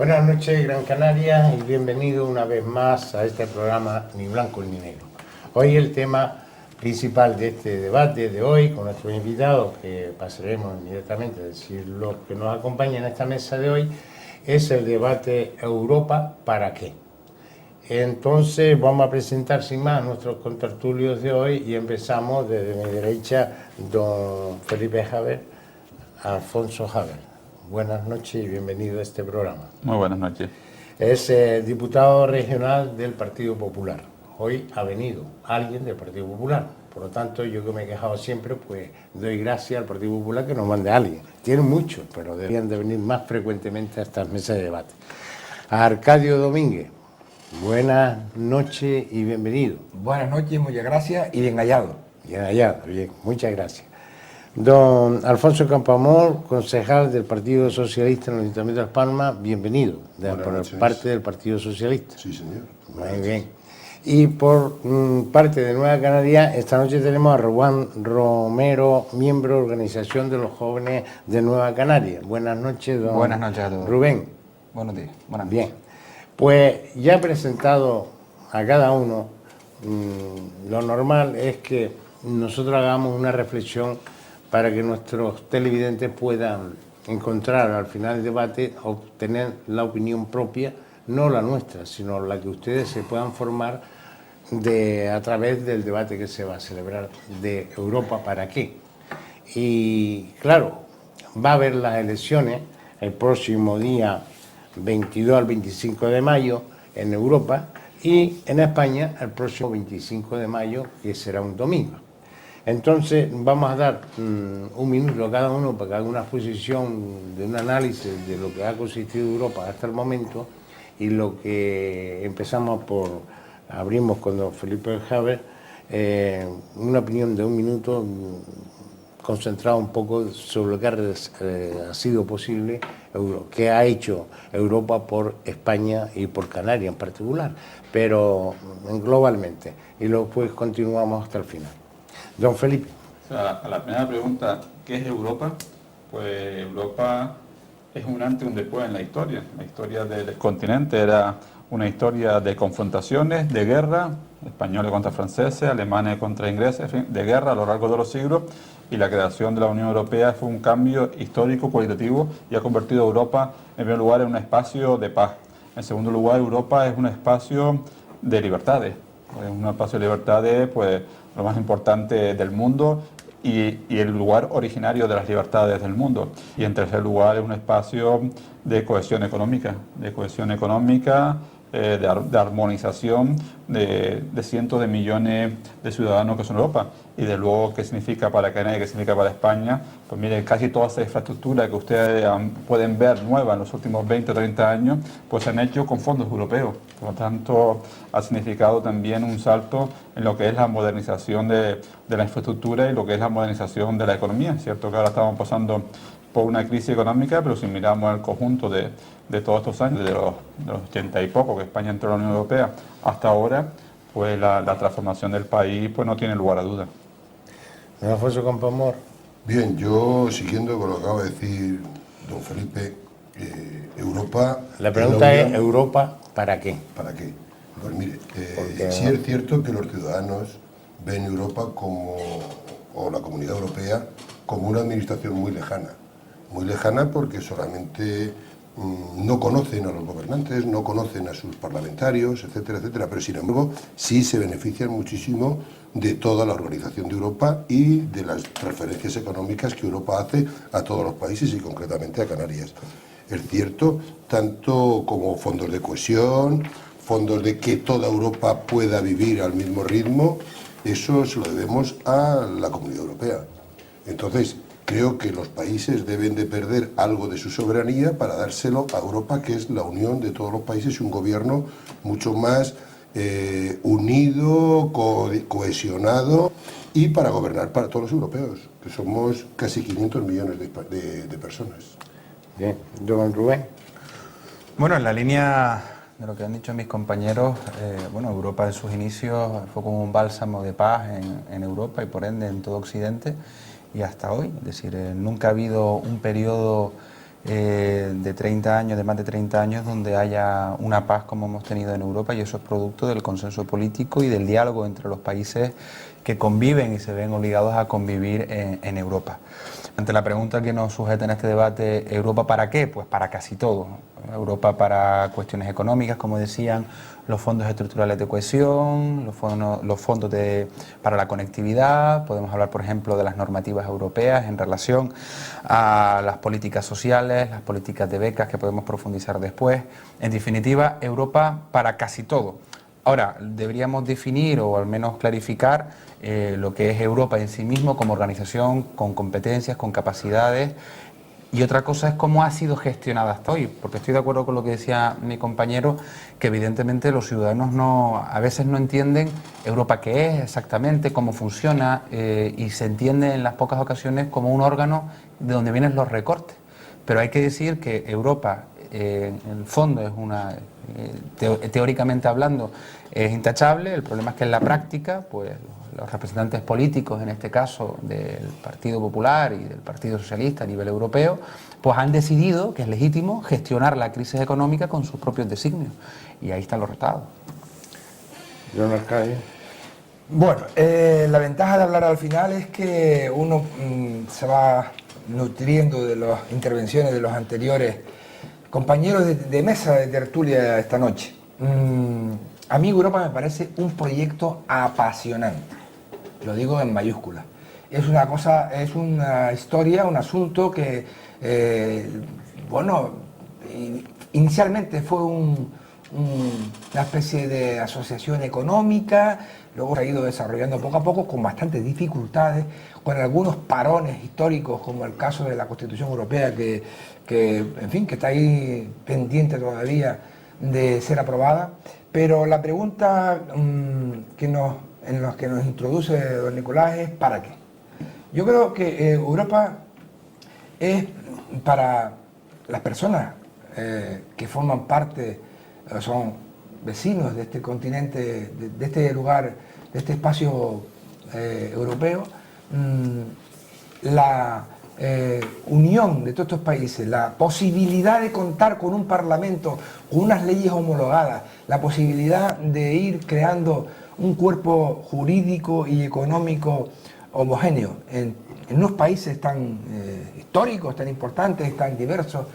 Buenas noches, Gran Canaria, y bienvenido una vez más a este programa Ni Blanco ni Negro. Hoy el tema principal de este debate de hoy, con nuestros invitados, que pasaremos inmediatamente a decir los que nos acompañan en esta mesa de hoy, es el debate Europa, ¿para qué? Entonces vamos a presentar sin más a nuestros contertulios de hoy y empezamos desde mi derecha, don Felipe Haber, Alfonso Haber. Buenas noches y bienvenido a este programa. Muy buenas noches. Es diputado regional del Partido Popular. Hoy ha venido alguien del Partido Popular. Por lo tanto, yo que me he quejado siempre, pues doy gracias al Partido Popular que nos mande a alguien. Tienen muchos, pero deberían de venir más frecuentemente a estas mesas de debate. A Arcadio Domínguez, buenas noches y bienvenido. Buenas noches, muchas gracias y bien hallado. Bien hallado, bien, muchas gracias. Don Alfonso Campoamor, concejal del Partido Socialista en el Ayuntamiento de Las Palmas, bienvenido, por parte del Partido Socialista. Sí, señor. Muy bien. Y por parte de Nueva Canaria, esta noche tenemos a Rubén Romero, miembro de Organización de los Jóvenes de Nueva Canaria. Buenas noches, don Buenas noches a todos. Rubén. Buenos días. Buenas noches. Bien. Pues ya he presentado a cada uno, lo normal es que nosotros hagamos una reflexión para que nuestros televidentes puedan encontrar al final del debate, obtener la opinión propia, no la nuestra, sino la que ustedes se puedan formar a través del debate que se va a celebrar de Europa, ¿para qué? Y claro, va a haber las elecciones el próximo día 22 al 25 de mayo en Europa y en España el próximo 25 de mayo, que será un domingo. Entonces vamos a dar un minuto a cada uno para que haga una exposición de un análisis de lo que ha consistido Europa hasta el momento y lo que abrimos con don Felipe Haber, una opinión de un minuto concentrada un poco sobre lo que ha sido posible, que ha hecho Europa por España y por Canarias en particular, pero globalmente, y luego pues continuamos hasta el final. Don Felipe. O sea, a la primera pregunta, ¿qué es Europa? Pues Europa es un antes y un después en la historia. La historia del continente era una historia de confrontaciones, de guerra, españoles contra franceses, alemanes contra ingleses, en fin, de guerra a lo largo de los siglos, y la creación de la Unión Europea fue un cambio histórico, cualitativo, y ha convertido a Europa, en primer lugar, en un espacio de paz. En segundo lugar, Europa es un espacio de libertades. Es un espacio de libertades, pues, lo más importante del mundo y el lugar originario de las libertades del mundo. Y en tercer lugar, es un espacio de cohesión económica, de armonización de cientos de millones de ciudadanos que son Europa. Y de luego, ¿qué significa para Canarias, qué significa para España? Pues mire, casi toda esa infraestructura que ustedes pueden ver nueva en los últimos 20 o 30 años, pues se han hecho con fondos europeos. Por lo tanto, ha significado también un salto en lo que es la modernización de la infraestructura y lo que es la modernización de la economía. Es cierto que ahora estamos pasando por una crisis económica, pero si miramos el conjunto de todos estos años, de los 80 y poco que España entró a la Unión Europea hasta ahora, pues la transformación del país pues no tiene lugar a duda. Don Alfonso Campoamor. Bien, yo siguiendo con lo que acaba de decir don Felipe, Europa... La pregunta es, ¿Europa para qué? ¿Para qué? Pues mire, sí es cierto que los ciudadanos ven Europa o la Comunidad Europea como una administración muy lejana porque solamente no conocen a los gobernantes, no conocen a sus parlamentarios, etcétera, etcétera, pero sin embargo sí se benefician muchísimo de toda la organización de Europa y de las transferencias económicas que Europa hace a todos los países y concretamente a Canarias. Es cierto, tanto como fondos de cohesión, fondos de que toda Europa pueda vivir al mismo ritmo, eso se lo debemos a la Comunidad Europea. Entonces, creo que los países deben de perder algo de su soberanía para dárselo a Europa, que es la unión de todos los países y un gobierno mucho más unido, cohesionado y para gobernar para todos los europeos, que somos casi 500 millones de personas. Bien, don Rubén. Bueno, en la línea de lo que han dicho mis compañeros, Europa en sus inicios fue como un bálsamo de paz en Europa y por ende en todo Occidente y hasta hoy. Es decir, nunca ha habido un periodo de 30 años, de más de 30 años, donde haya una paz como hemos tenido en Europa, y eso es producto del consenso político y del diálogo entre los países que conviven y se ven obligados a convivir en Europa. Ante la pregunta que nos sujeta en este debate, ¿Europa para qué? Pues para casi todo. Europa para cuestiones económicas, como decían, los fondos estructurales de cohesión, los fondos para la conectividad, podemos hablar, por ejemplo, de las normativas europeas en relación a las políticas sociales, las políticas de becas, que podemos profundizar después. En definitiva, Europa para casi todo. Ahora, deberíamos definir o al menos clarificar lo que es Europa en sí mismo como organización con competencias, con capacidades, y otra cosa es cómo ha sido gestionada hasta hoy, porque estoy de acuerdo con lo que decía mi compañero, que evidentemente los ciudadanos a veces no entienden Europa qué es exactamente, cómo funciona, y se entiende en las pocas ocasiones como un órgano de donde vienen los recortes. Pero hay que decir que Europa, en el fondo, es teóricamente hablando, es intachable. El problema es que en la práctica, pues los representantes políticos, en este caso del Partido Popular y del Partido Socialista a nivel europeo, pues han decidido, que es legítimo, gestionar la crisis económica con sus propios designios. Y ahí están los resultados. Jonas Calle. Bueno, la ventaja de hablar al final es que uno se va nutriendo de las intervenciones de los anteriores compañeros de mesa de tertulia esta noche. A mí Europa me parece un proyecto apasionante, lo digo en mayúsculas. Es una historia, un asunto que, inicialmente fue una especie de asociación económica, luego se ha ido desarrollando poco a poco con bastantes dificultades, con algunos parones históricos, como el caso de la Constitución Europea, que está ahí pendiente todavía de ser aprobada. Pero la pregunta en la que nos introduce don Nicolás es ¿para qué? Yo creo que Europa es para las personas que forman parte, son vecinos de este continente, de este lugar, de este espacio europeo, la unión de todos estos países, la posibilidad de contar con un parlamento, con unas leyes homologadas, la posibilidad de ir creando un cuerpo jurídico y económico homogéneo en unos países tan históricos, tan importantes, tan diversos,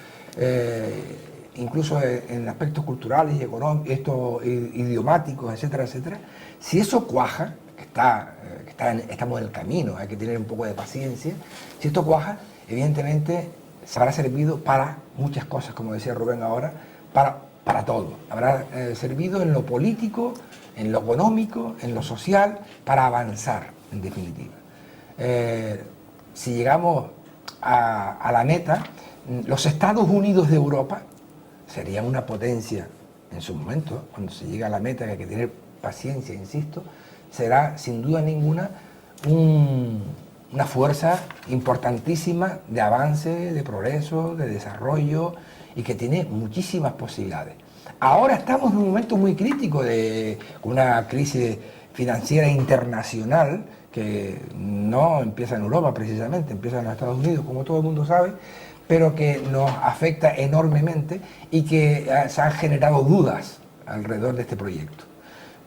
incluso en aspectos culturales y económicos, idiomáticos, etcétera, etcétera. Si eso cuaja, estamos en el camino, hay que tener un poco de paciencia. Si esto cuaja, evidentemente se habrá servido para muchas cosas, como decía Rubén ahora, para todo. Habrá servido en lo político, en lo económico, en lo social, para avanzar, en definitiva. Si llegamos a la meta, los Estados Unidos de Europa serían una potencia en su momento. Cuando se llega a la meta, que hay que tener paciencia, insisto, será sin duda ninguna una fuerza importantísima de avance, de progreso, de desarrollo, y que tiene muchísimas posibilidades. Ahora estamos en un momento muy crítico de una crisis financiera internacional que no empieza en Europa precisamente, empieza en los Estados Unidos, como todo el mundo sabe, pero que nos afecta enormemente y que se han generado dudas alrededor de este proyecto.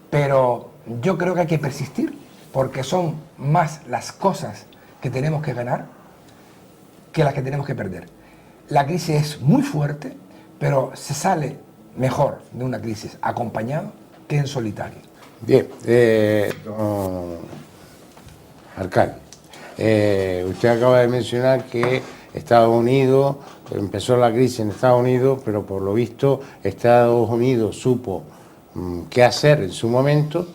Pero yo creo que hay que persistir, porque son más las cosas que tenemos que ganar que las que tenemos que perder. La crisis es muy fuerte, pero se sale mejor de una crisis acompañado que en solitario. Bien, don alcalde, usted acaba de mencionar que Estados Unidos, empezó la crisis en Estados Unidos, pero por lo visto Estados Unidos supo qué hacer en su momento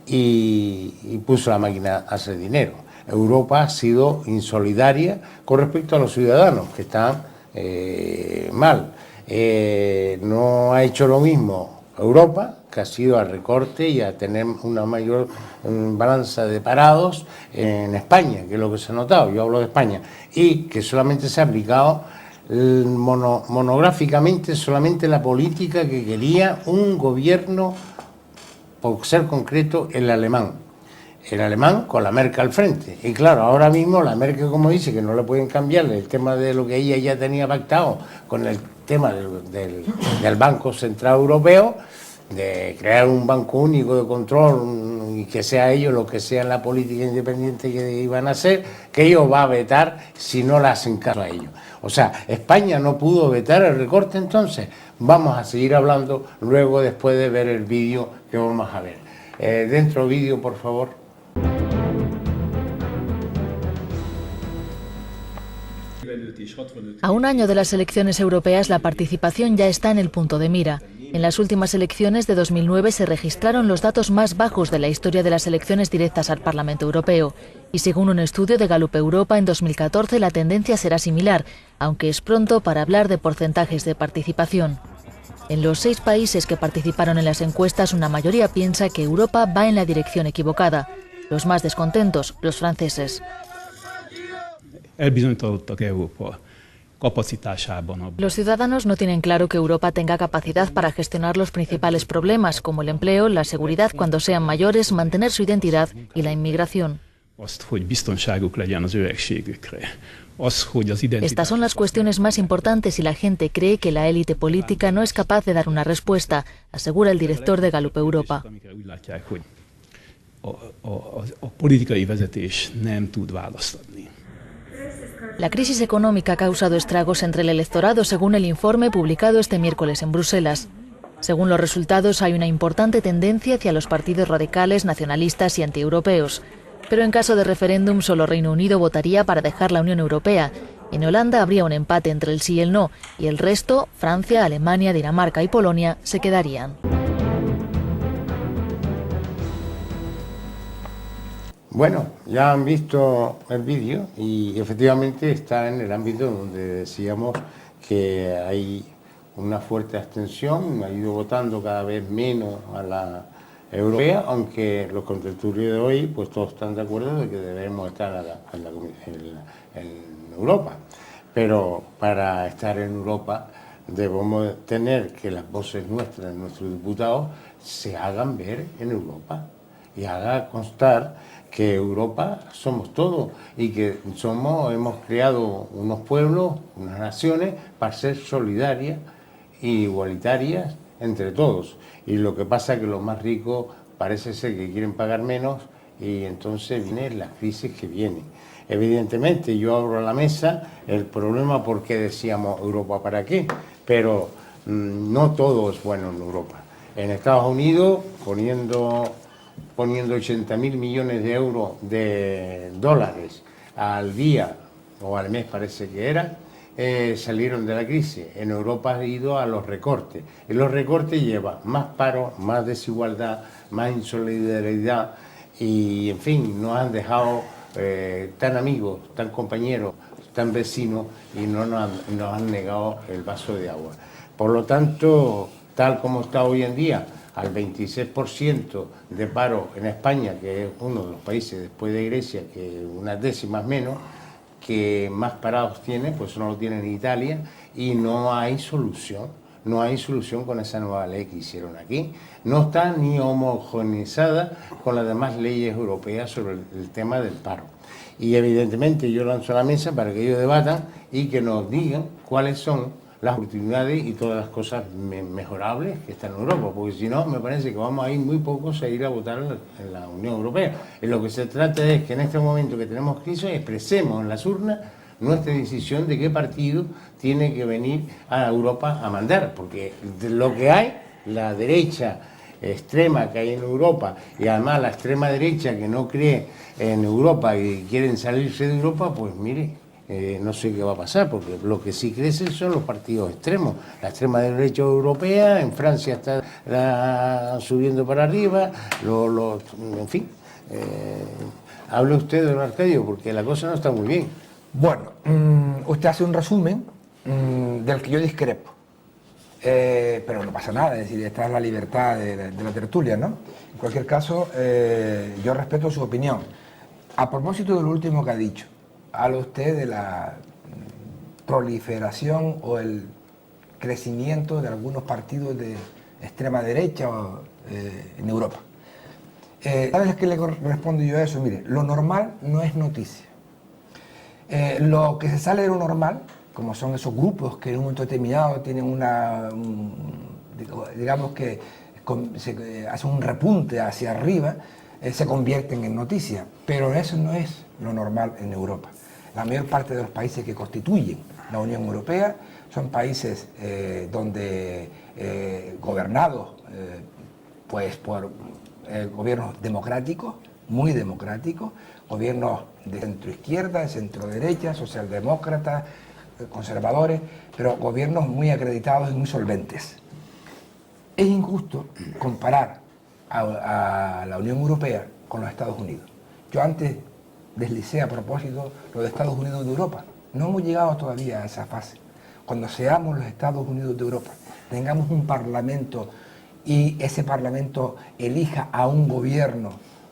y puso la máquina a hacer dinero. Europa ha sido insolidaria con respecto a los ciudadanos que están mal. No ha hecho lo mismo Europa, que ha sido al recorte y a tener una mayor balanza de parados en España, que es lo que se ha notado, yo hablo de España, y que solamente se ha aplicado monográficamente solamente la política que quería un gobierno, por ser concreto, el alemán. el alemán con la Merkel al frente. Y claro, ahora mismo la Merkel, como dice, que no le pueden cambiar el tema de lo que ella ya tenía pactado con el tema del Banco Central Europeo, de crear un banco único de control y que sea ellos lo que sea la política independiente que iban a hacer, que ellos va a vetar si no le hacen caso a ellos. O sea, España no pudo vetar el recorte, entonces vamos a seguir hablando luego después de ver el vídeo que vamos a ver. Dentro vídeo, por favor. A un año de las elecciones europeas, la participación ya está en el punto de mira. En las últimas elecciones de 2009 se registraron los datos más bajos de la historia de las elecciones directas al Parlamento Europeo. Y según un estudio de Gallup Europa, en 2014 la tendencia será similar, aunque es pronto para hablar de porcentajes de participación. En los 6 países que participaron en las encuestas, una mayoría piensa que Europa va en la dirección equivocada. Los más descontentos, los franceses. Los ciudadanos no tienen claro que Europa tenga capacidad para gestionar los principales problemas, como el empleo, la seguridad cuando sean mayores, mantener su identidad y la inmigración. Estas son las cuestiones más importantes y la gente cree que la élite política no es capaz de dar una respuesta, asegura el director de Gallup Europa. La crisis económica ha causado estragos entre el electorado, según el informe publicado este miércoles en Bruselas. Según los resultados, hay una importante tendencia hacia los partidos radicales, nacionalistas y antieuropeos. Pero en caso de referéndum, solo Reino Unido votaría para dejar la Unión Europea. En Holanda habría un empate entre el sí y el no, y el resto, Francia, Alemania, Dinamarca y Polonia, se quedarían. Bueno, ya han visto el vídeo y efectivamente está en el ámbito donde decíamos que hay una fuerte abstención, ha ido votando cada vez menos a la europea, aunque los contertulios de hoy pues todos están de acuerdo de que debemos estar en Europa. Pero para estar en Europa debemos tener que las voces nuestras, nuestros diputados, se hagan ver en Europa y haga constar que Europa somos todos y que hemos creado unos pueblos, unas naciones para ser solidarias e igualitarias entre todos. Y lo que pasa es que los más ricos parece ser que quieren pagar menos y entonces vienen las crisis que vienen. Evidentemente yo abro la mesa el problema porque decíamos Europa para qué, pero no todo es bueno en Europa. En Estados Unidos poniendo 80.000 millones de euros de dólares al día o al mes parece que era, salieron de la crisis. En Europa ha ido a los recortes. Y los recortes llevan más paro, más desigualdad, más insolidaridad y, en fin, nos han dejado tan amigos, tan compañeros, tan vecinos y nos han negado el vaso de agua. Por lo tanto, tal como está hoy en día, al 26% de paro en España, que es uno de los países después de Grecia, que unas décimas menos, que más parados tiene, pues no lo tiene en Italia, y no hay solución con esa nueva ley que hicieron aquí. No está ni homogeneizada con las demás leyes europeas sobre el tema del paro. Y evidentemente yo lanzo a la mesa para que ellos debatan y que nos digan cuáles son las oportunidades y todas las cosas mejorables que están en Europa, porque si no, me parece que vamos a ir muy pocos a ir a votar en la Unión Europea. Y lo que se trata es que en este momento que tenemos crisis expresemos en las urnas nuestra decisión de qué partido tiene que venir a Europa a mandar, porque de lo que hay, la derecha extrema que hay en Europa y además la extrema derecha que no cree en Europa y quieren salirse de Europa, pues mire, no sé qué va a pasar, porque lo que sí crecen son los partidos extremos. La extrema derecha europea, en Francia está subiendo para arriba, en fin. Hable usted, don Arcadio, porque la cosa no está muy bien. Bueno, usted hace un resumen del que yo discrepo, pero no pasa nada, es decir, esta es la libertad de la tertulia, ¿no? En cualquier caso, yo respeto su opinión. A propósito de lo último que ha dicho, habla usted de la proliferación o el crecimiento de algunos partidos de extrema derecha en Europa. ¿Sabes qué le respondo yo a eso? Mire, lo normal no es noticia. Lo que se sale de lo normal, como son esos grupos que en un momento determinado tienen digamos que se hace un repunte hacia arriba, se convierten en noticias. Pero eso no es lo normal en Europa. La mayor parte de los países que constituyen la Unión Europea son países donde gobernados pues por gobiernos democráticos, muy democráticos, gobiernos de centro-izquierda, de centro-derecha, socialdemócratas, conservadores, pero gobiernos muy acreditados y muy solventes. Es injusto comparar a la Unión Europea con los Estados Unidos. Yo antes deslicé a propósito lo de Estados Unidos de Europa. No hemos llegado todavía a esa fase. Cuando seamos los Estados Unidos de Europa, tengamos un parlamento y ese parlamento elija a un gobierno,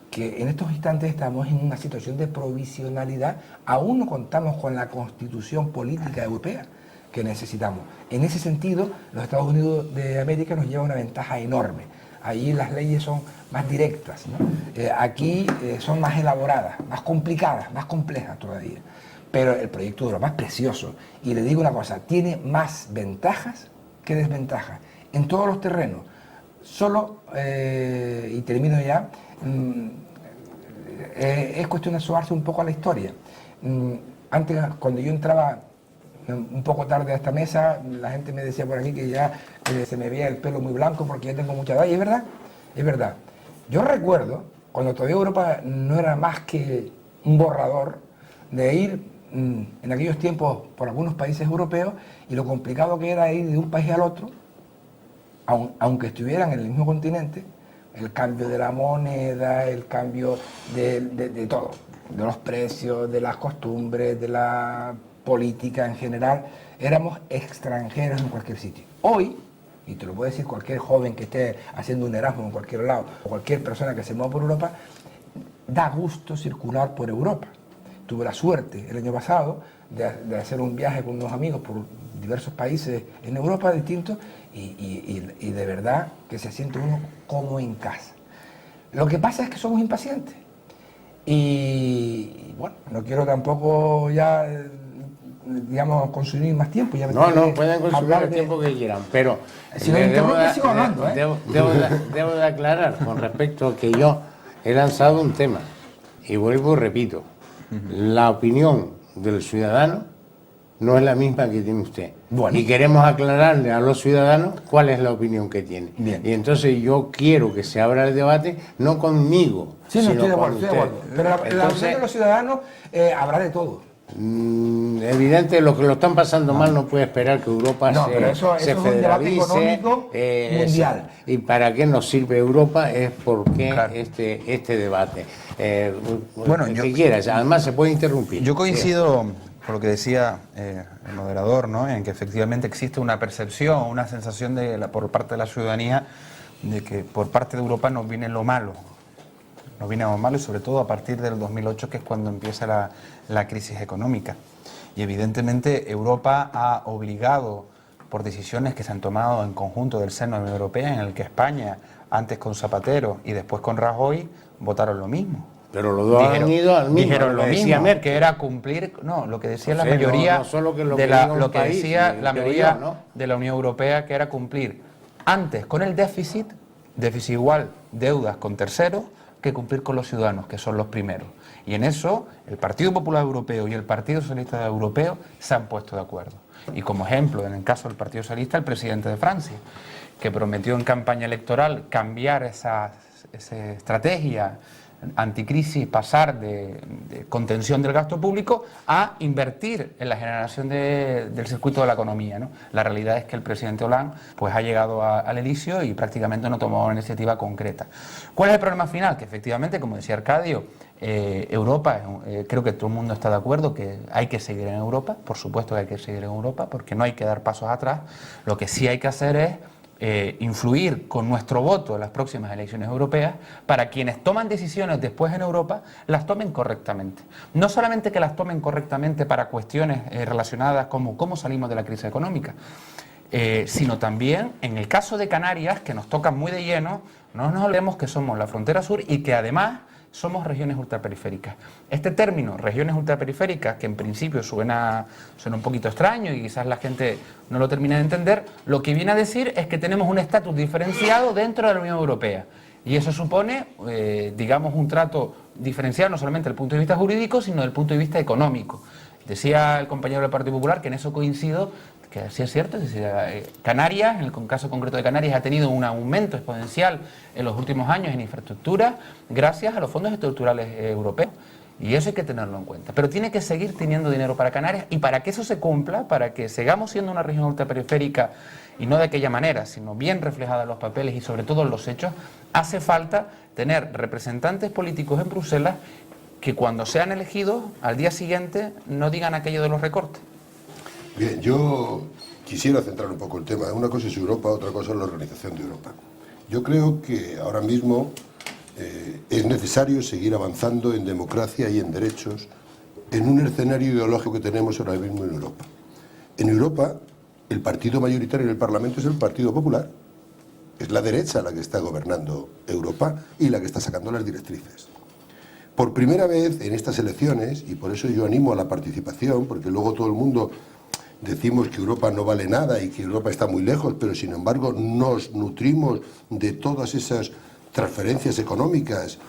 que en estos instantes estamos en una situación de provisionalidad, aún no contamos con la constitución política europea que necesitamos. En ese sentido, los Estados Unidos de América nos llevan una ventaja enorme. Allí las leyes son más directas, ¿no? Aquí son más elaboradas, más complicadas, más complejas todavía. Pero el proyecto de Europa es precioso. Y le digo una cosa, tiene más ventajas que desventajas en todos los terrenos. Solo, y termino ya, es cuestión de asomarse un poco a la historia. Antes, cuando yo entraba un poco tarde a esta mesa, la gente me decía por aquí que ya se me veía el pelo muy blanco porque ya tengo mucha edad, y es verdad, es verdad. Yo recuerdo cuando todavía Europa no era más que un borrador, de ir en aquellos tiempos por algunos países europeos y lo complicado que era ir de un país al otro, aunque estuvieran en el mismo continente, el cambio de la moneda, el cambio de todo, de los precios, de las costumbres, de la política en general, éramos extranjeros en cualquier sitio. Hoy, y te lo puede decir cualquier joven que esté haciendo un Erasmus en cualquier lado, o cualquier persona que se mueva por Europa, da gusto circular por Europa. Tuve la suerte el año pasado de hacer un viaje con unos amigos por diversos países en Europa distintos y de verdad que se siente uno como en casa. Lo que pasa es que somos impacientes y bueno, no quiero tampoco ya, digamos, consumir más tiempo. Ya no, pueden consumir el tiempo que quieran, pero si no interrumpe, sigo hablando, debo de aclarar con respecto a que yo he lanzado un tema y vuelvo y repito, la opinión del ciudadano no es la misma que tiene usted. Bueno. Y queremos aclararle a los ciudadanos cuál es la opinión que tiene. Bien. Y entonces yo quiero que se abra el debate, no conmigo, sí, sino no estoy de acuerdo, con usted. Pero la opinión de los ciudadanos habrá de todo. Evidente, los que lo están pasando mal no puede esperar que Europa se federalice, es un debate económico mundial. Y para qué nos sirve Europa es porque claro. este debate. Bueno, que quieras, además se puede interrumpir. Yo coincido con lo que decía el moderador, ¿no? En que efectivamente existe una percepción, una sensación por parte de la ciudadanía de que por parte de Europa nos viene lo malo. Nos viene lo malo y sobre todo a partir del 2008, que es cuando empieza la crisis económica. Y evidentemente Europa ha obligado, por decisiones que se han tomado en conjunto del seno de la Unión Europea, en el que España, antes con Zapatero y después con Rajoy, votaron lo mismo. Pero los dos han ido al mismo. Dijeron lo mismo, que era cumplir, no, lo que decía la mayoría lo que decía la mayoría de la Unión Europea, que era cumplir antes con el déficit igual deudas con terceros, que cumplir con los ciudadanos, que son los primeros. Y en eso el Partido Popular Europeo y el Partido Socialista Europeo se han puesto de acuerdo. Y como ejemplo, en el caso del Partido Socialista, el presidente de Francia, que prometió en campaña electoral cambiar esa estrategia anticrisis, pasar de contención del gasto público a invertir en la generación del circuito de la economía, ¿no? La realidad es que el presidente Hollande pues, ha llegado al Elíseo y prácticamente no tomó una iniciativa concreta. ¿Cuál es el problema final? Que efectivamente, como decía Arcadio, Europa, creo que todo el mundo está de acuerdo que hay que seguir en Europa, por supuesto que hay que seguir en Europa, porque no hay que dar pasos atrás. Lo que sí hay que hacer es influir con nuestro voto en las próximas elecciones europeas para quienes toman decisiones después en Europa las tomen correctamente. No solamente que las tomen correctamente para cuestiones relacionadas como cómo salimos de la crisis económica. sino también en el caso de Canarias, que nos toca muy de lleno. No nos olvidemos que somos la frontera sur y que además somos regiones ultraperiféricas. Este término, regiones ultraperiféricas, que en principio suena un poquito extraño y quizás la gente no lo termina de entender, lo que viene a decir es que tenemos un estatus diferenciado dentro de la Unión Europea. Y eso supone, digamos, un trato diferenciado no solamente desde el punto de vista jurídico, sino desde el punto de vista económico. Decía el compañero del Partido Popular, que en eso coincido, que sí es cierto, es decir, Canarias, en el caso concreto de Canarias, ha tenido un aumento exponencial en los últimos años en infraestructura gracias a los fondos estructurales europeos. Y eso hay que tenerlo en cuenta. Pero tiene que seguir teniendo dinero para Canarias, y para que eso se cumpla, para que sigamos siendo una región ultraperiférica, y no de aquella manera, sino bien reflejada en los papeles y sobre todo en los hechos, hace falta tener representantes políticos en Bruselas que cuando sean elegidos, al día siguiente, no digan aquello de los recortes. Bien, yo quisiera centrar un poco el tema. Una cosa es Europa, otra cosa es la Organización de Europa. Yo creo que ahora mismo es necesario seguir avanzando en democracia y en derechos en un escenario ideológico que tenemos ahora mismo en Europa. En Europa, el partido mayoritario en el Parlamento es el Partido Popular. Es la derecha la que está gobernando Europa y la que está sacando las directrices. Por primera vez en estas elecciones, y por eso yo animo a la participación, porque luego todo el mundo decimos que Europa no vale nada y que Europa está muy lejos, pero sin embargo nos nutrimos de todas esas transferencias económicas,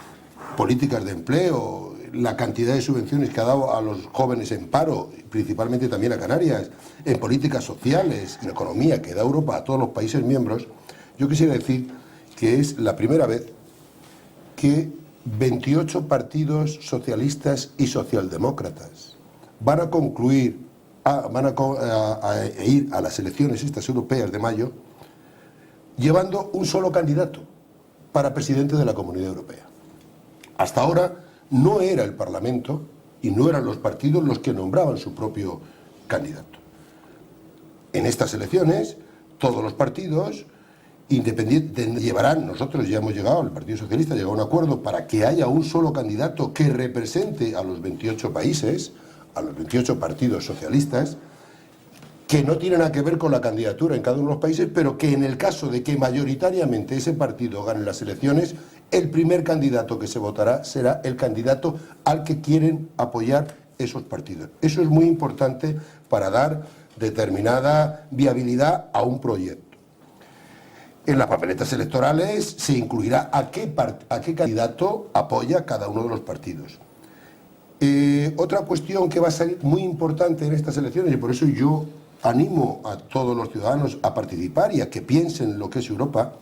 políticas de empleo, la cantidad de subvenciones que ha dado a los jóvenes en paro, principalmente también a Canarias, en políticas sociales, en economía que da Europa a todos los países miembros. Yo quisiera decir que es la primera vez que 28 partidos socialistas y socialdemócratas van a concluir, a ir a las elecciones estas europeas de mayo llevando un solo candidato para presidente de la Comunidad Europea. Hasta ahora no era el Parlamento y no eran los partidos los que nombraban su propio candidato. En estas elecciones todos los partidos independientes llevarán, nosotros ya hemos llegado, el Partido Socialista ha llegado a un acuerdo para que haya un solo candidato que represente a los 28 países, a los 28 partidos socialistas, que no tiene nada que ver con la candidatura en cada uno de los países, pero que en el caso de que mayoritariamente ese partido gane las elecciones, el primer candidato que se votará será el candidato al que quieren apoyar esos partidos. Eso es muy importante para dar determinada viabilidad a un proyecto. En las papeletas electorales se incluirá a qué candidato apoya cada uno de los partidos. Otra cuestión que va a salir muy importante en estas elecciones, y por eso yo animo a todos los ciudadanos a participar y a que piensen lo que es Europa,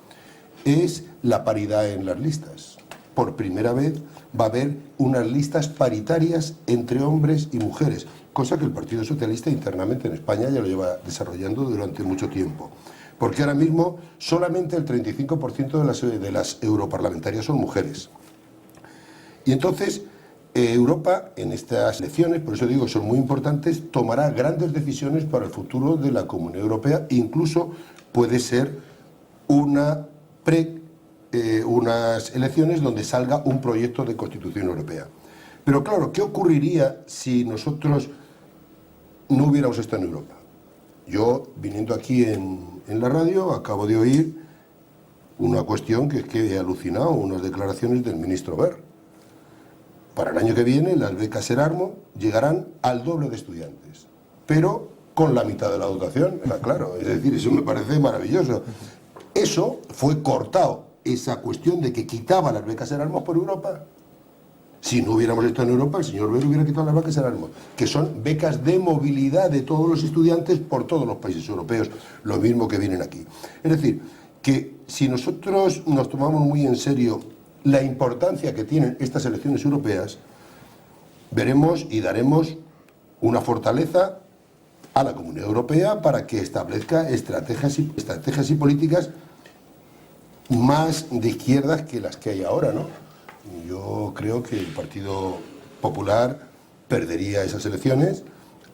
es la paridad en las listas. Por primera vez va a haber unas listas paritarias entre hombres y mujeres, cosa que el Partido Socialista internamente en España ya lo lleva desarrollando durante mucho tiempo. Porque ahora mismo solamente el 35% de las europarlamentarias son mujeres. Y entonces Europa en estas elecciones, por eso digo que son muy importantes, tomará grandes decisiones para el futuro de la Comunidad Europea, incluso puede ser unas elecciones donde salga un proyecto de Constitución Europea. Pero claro, ¿qué ocurriría si nosotros no hubiéramos estado en Europa? Yo, viniendo aquí en la radio, acabo de oír una cuestión que es que he alucinado, unas declaraciones del ministro Wert. Para el año que viene las becas Erasmus llegarán al doble de estudiantes, pero con la mitad de la dotación, está claro. Es decir, eso me parece maravilloso. Eso fue cortado, esa cuestión de que quitaba las becas Erasmus por Europa. Si no hubiéramos estado en Europa, el señor Wert hubiera quitado las becas Erasmus, que son becas de movilidad de todos los estudiantes por todos los países europeos, lo mismo que vienen aquí. Es decir, que si nosotros nos tomamos muy en serio la importancia que tienen estas elecciones europeas, veremos y daremos una fortaleza a la Comunidad Europea para que establezca estrategias y políticas más de izquierdas que las que hay ahora, ¿no? Yo creo que el Partido Popular perdería esas elecciones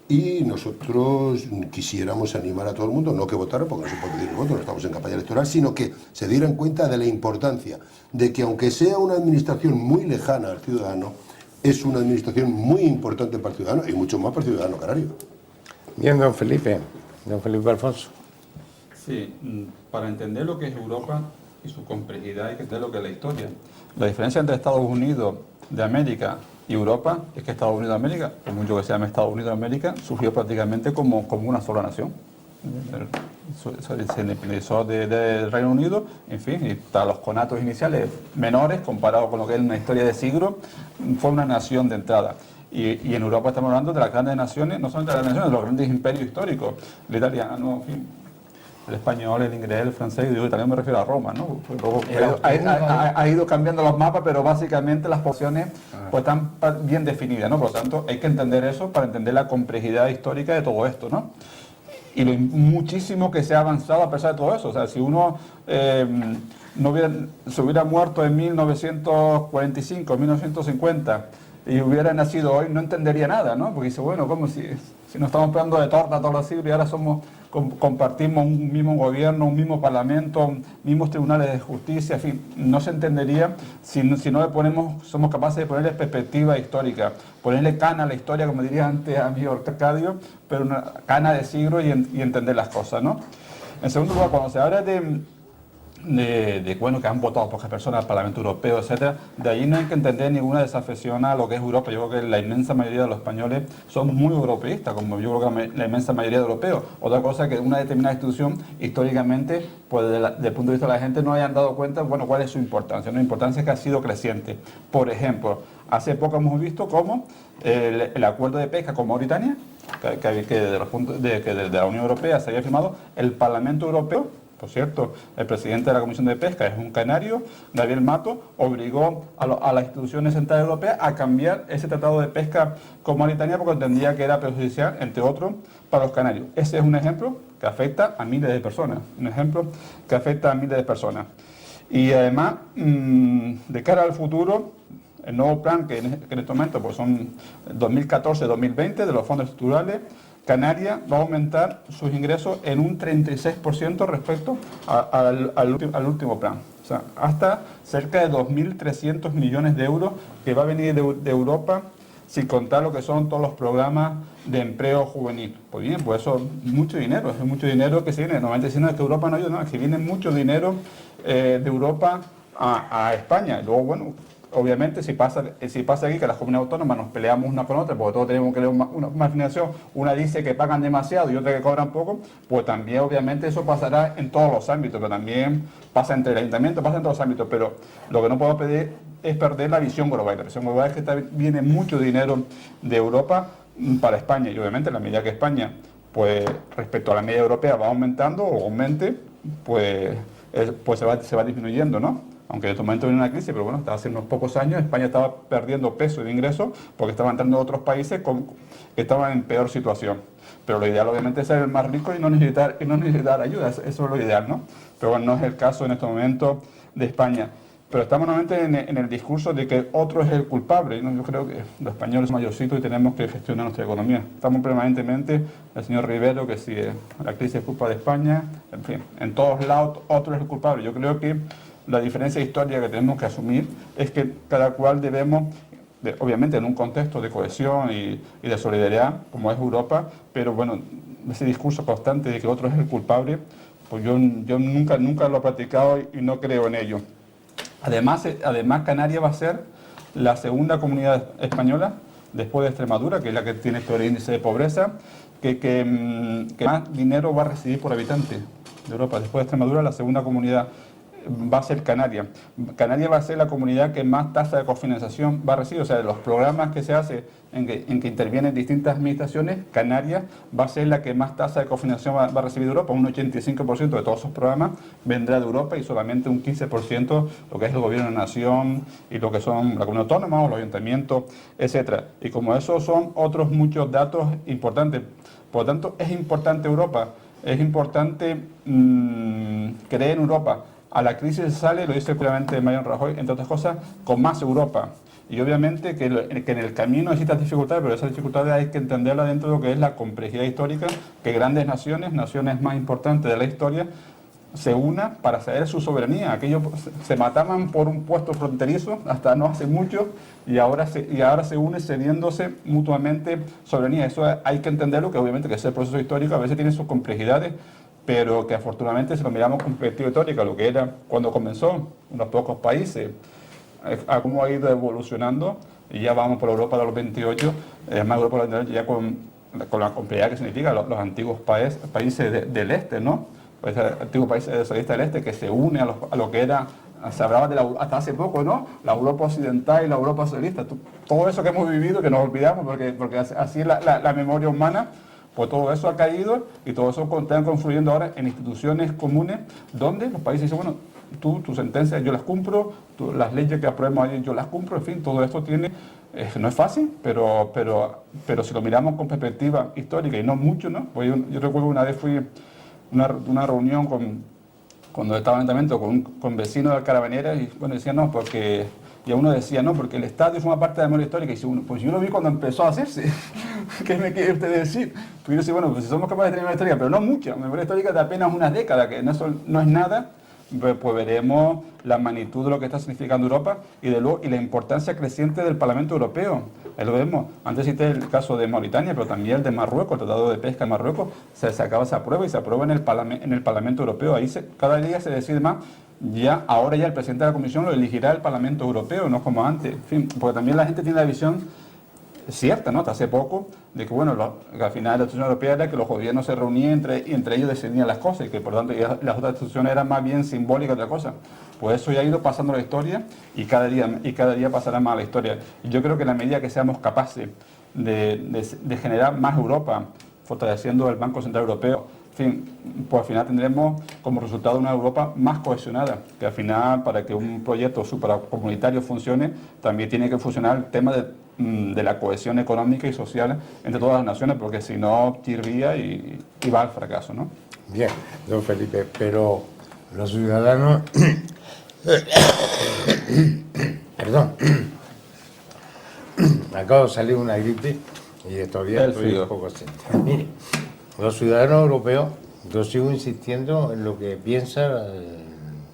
y nosotros quisiéramos animar a todo el mundo, no que votara, porque no se puede pedir el voto, no estamos en campaña electoral, sino que se dieran cuenta de la importancia de que, aunque sea una administración muy lejana al ciudadano, es una administración muy importante para el ciudadano y mucho más para el ciudadano canario. Bien, don Felipe Alfonso. Sí, para entender lo que es Europa y su complejidad hay que entender lo que es la historia. La diferencia entre Estados Unidos de América y Europa es que Estados Unidos de América, por mucho que se llame Estados Unidos de América, surgió prácticamente como una sola nación. Se independizó del Reino Unido, en fin, y hasta los conatos iniciales menores, comparado con lo que es una historia de siglos, fue una nación de entrada. Y en Europa estamos hablando de las grandes naciones, no solamente de las naciones, de los grandes imperios históricos, el italiano, en fin, el español, el inglés, el francés, y digo italiano me refiero a Roma, ¿no? Luego, ha ido cambiando los mapas, pero básicamente las porciones pues están bien definidas, ¿no? Por lo tanto, hay que entender eso para entender la complejidad histórica de todo esto, ¿no? Y lo muchísimo que se ha avanzado a pesar de todo eso. O sea, si uno se hubiera muerto en 1945, 1950 y hubiera nacido hoy, no entendería nada, ¿no? Porque dice, bueno, ¿cómo si nos estamos pegando de torta todos los siglos y ahora compartimos un mismo gobierno, un mismo parlamento, mismos tribunales de justicia, en fin, no se entendería si no le ponemos, somos capaces de ponerle perspectiva histórica, ponerle cana a la historia, como diría antes a mi Arcadio, pero una cana de siglos y entender las cosas, ¿no? En segundo lugar, cuando se habla de bueno, que han votado pocas personas al Parlamento Europeo, etcétera, de ahí no hay que entender ninguna desafección a lo que es Europa. Yo creo que la inmensa mayoría de los españoles son muy europeístas, como yo creo que la inmensa mayoría de europeos. Otra cosa es que una determinada institución, históricamente, pues desde el punto de vista de la gente, no hayan dado cuenta, bueno, cuál es su importancia. La importancia es que ha sido creciente. Por ejemplo, hace poco hemos visto cómo el acuerdo de pesca con Mauritania, que desde la Unión Europea se había firmado, el Parlamento Europeo. Por cierto, el presidente de la Comisión de Pesca es un canario, Gabriel Mato, obligó a las instituciones centrales europeas a cambiar ese tratado de pesca con Mauritania porque entendía que era perjudicial, entre otros, para los canarios. Ese es un ejemplo que afecta a miles de personas, Y además, de cara al futuro, el nuevo plan que en este momento pues son 2014-2020 de los fondos estructurales, Canarias va a aumentar sus ingresos en un 36% respecto al último plan. O sea, hasta cerca de 2.300 millones de euros que va a venir de Europa, sin contar lo que son todos los programas de empleo juvenil. Pues bien, pues eso es mucho dinero que se viene. Normalmente dicen que Europa no ayuda, no, es que viene mucho dinero de Europa a España. Y luego, bueno, obviamente, si pasa aquí que las comunidades autónomas nos peleamos una con otra, porque todos tenemos que leer una financiación, una dice que pagan demasiado y otra que cobran poco, pues también obviamente eso pasará en todos los ámbitos, pero también pasa entre el ayuntamiento, pasa en todos los ámbitos, pero lo que no podemos pedir es perder la visión global. La visión global es que viene mucho dinero de Europa para España, y obviamente en la medida que España, pues respecto a la media europea va aumentando o aumente, pues se va disminuyendo, ¿no? Aunque en este momento viene una crisis, pero bueno, hace unos pocos años España estaba perdiendo peso de ingresos porque estaban entrando otros países que estaban en peor situación. Pero lo ideal obviamente es ser el más rico y no necesitar ayuda, eso es lo ideal, ¿no? Pero bueno, no es el caso en este momento de España. Pero estamos nuevamente en el discurso de que otro es el culpable. ¿No? Yo creo que los españoles son mayorcitos y tenemos que gestionar nuestra economía. Estamos permanentemente, el señor Rivero, que si la crisis es culpa de España, en fin, en todos lados otro es el culpable. Yo creo que la diferencia histórica que tenemos que asumir es que cada cual debemos, obviamente en un contexto de cohesión y de solidaridad, como es Europa, pero bueno, ese discurso constante de que otro es el culpable, pues yo nunca lo he practicado y no creo en ello. Además, Canarias va a ser la segunda comunidad española, después de Extremadura, que es la que tiene el índice de pobreza, que más dinero va a recibir por habitante de Europa. Después de Extremadura, la segunda comunidad va a ser Canarias. Canarias va a ser la comunidad que más tasa de cofinanciación va a recibir, o sea, de los programas que se hace en que intervienen distintas administraciones, Canarias va a ser la que más tasa de cofinanciación va a recibir de Europa. Un 85% de todos esos programas vendrá de Europa y solamente un 15% lo que es el gobierno de la nación y lo que son la comunidad autónoma o los ayuntamientos, etcétera. Y como esos son otros muchos datos importantes. Por lo tanto, es importante Europa, es importante creer en Europa. A la crisis se sale, lo dice claramente Mariano Rajoy, entre otras cosas, con más Europa. Y obviamente que en el camino existen dificultades, pero esas dificultades hay que entenderlas dentro de lo que es la complejidad histórica, que grandes naciones más importantes de la historia, se unan para ceder su soberanía. Aquellos se mataban por un puesto fronterizo hasta no hace mucho y ahora se unen cediéndose mutuamente soberanía. Eso hay que entenderlo, que obviamente que ese proceso histórico a veces tiene sus complejidades, pero que afortunadamente si lo miramos con perspectiva histórica, lo que era cuando comenzó, unos pocos países, a cómo ha ido evolucionando, y ya vamos por Europa de los 28, más Europa de los 28 ya con la complejidad que significa los antiguos países del este, ¿no? Pues, antiguos países socialistas del este que se une a lo que era, se hablaba de hasta hace poco, ¿no? La Europa occidental y la Europa socialista, todo eso que hemos vivido, que nos olvidamos, porque así es la memoria humana. Pues todo eso ha caído y todo eso está confluyendo ahora en instituciones comunes donde los países dicen, bueno, tus sentencias yo las cumplo, las leyes que aprobemos ahí yo las cumplo, en fin, todo esto tiene, no es fácil, pero si lo miramos con perspectiva histórica y no mucho, ¿no? Pues yo recuerdo una vez fui a una reunión cuando estaba en Ayuntamiento con vecinos de Carabineros y bueno, decían no, porque... Y a uno decía, no, porque el estadio forma parte de la memoria histórica. Y dice uno, pues yo lo vi cuando empezó a hacerse. ¿Qué me quiere usted decir? Pues yo decía, bueno, pues si somos capaces de tener memoria histórica, pero no mucha, memoria histórica de apenas unas décadas, que eso no es nada, pues veremos la magnitud de lo que está significando Europa y la importancia creciente del Parlamento Europeo. Ahí lo vemos. Antes cité el caso de Mauritania, pero también el de Marruecos, el Tratado de Pesca de Marruecos, se aprueba y se aprueba en el Parlamento Europeo. Ahí cada día se decide más. Ahora ya el presidente de la Comisión lo elegirá el Parlamento Europeo, no como antes. En fin, porque también la gente tiene la visión cierta, ¿no? Hasta hace poco, de que bueno, que al final la institución europea era que los gobiernos se reunían y entre ellos decidían las cosas y que por tanto las otras instituciones eran más bien simbólicas de otra cosa. Pues eso ya ha ido pasando la historia y cada día pasará más la historia. Y yo creo que en la medida que seamos capaces de generar más Europa, fortaleciendo el Banco Central Europeo, en fin, pues al final tendremos como resultado una Europa más cohesionada, que al final para que un proyecto supracomunitario funcione, también tiene que funcionar el tema de la cohesión económica y social entre todas las naciones, porque si no, tiraría y va al fracaso, ¿no? Bien, don Felipe, pero los ciudadanos... Perdón. Me acabo de salir una gripe y todavía estoy un poco así. Mire, los ciudadanos europeos, yo sigo insistiendo en lo que piensan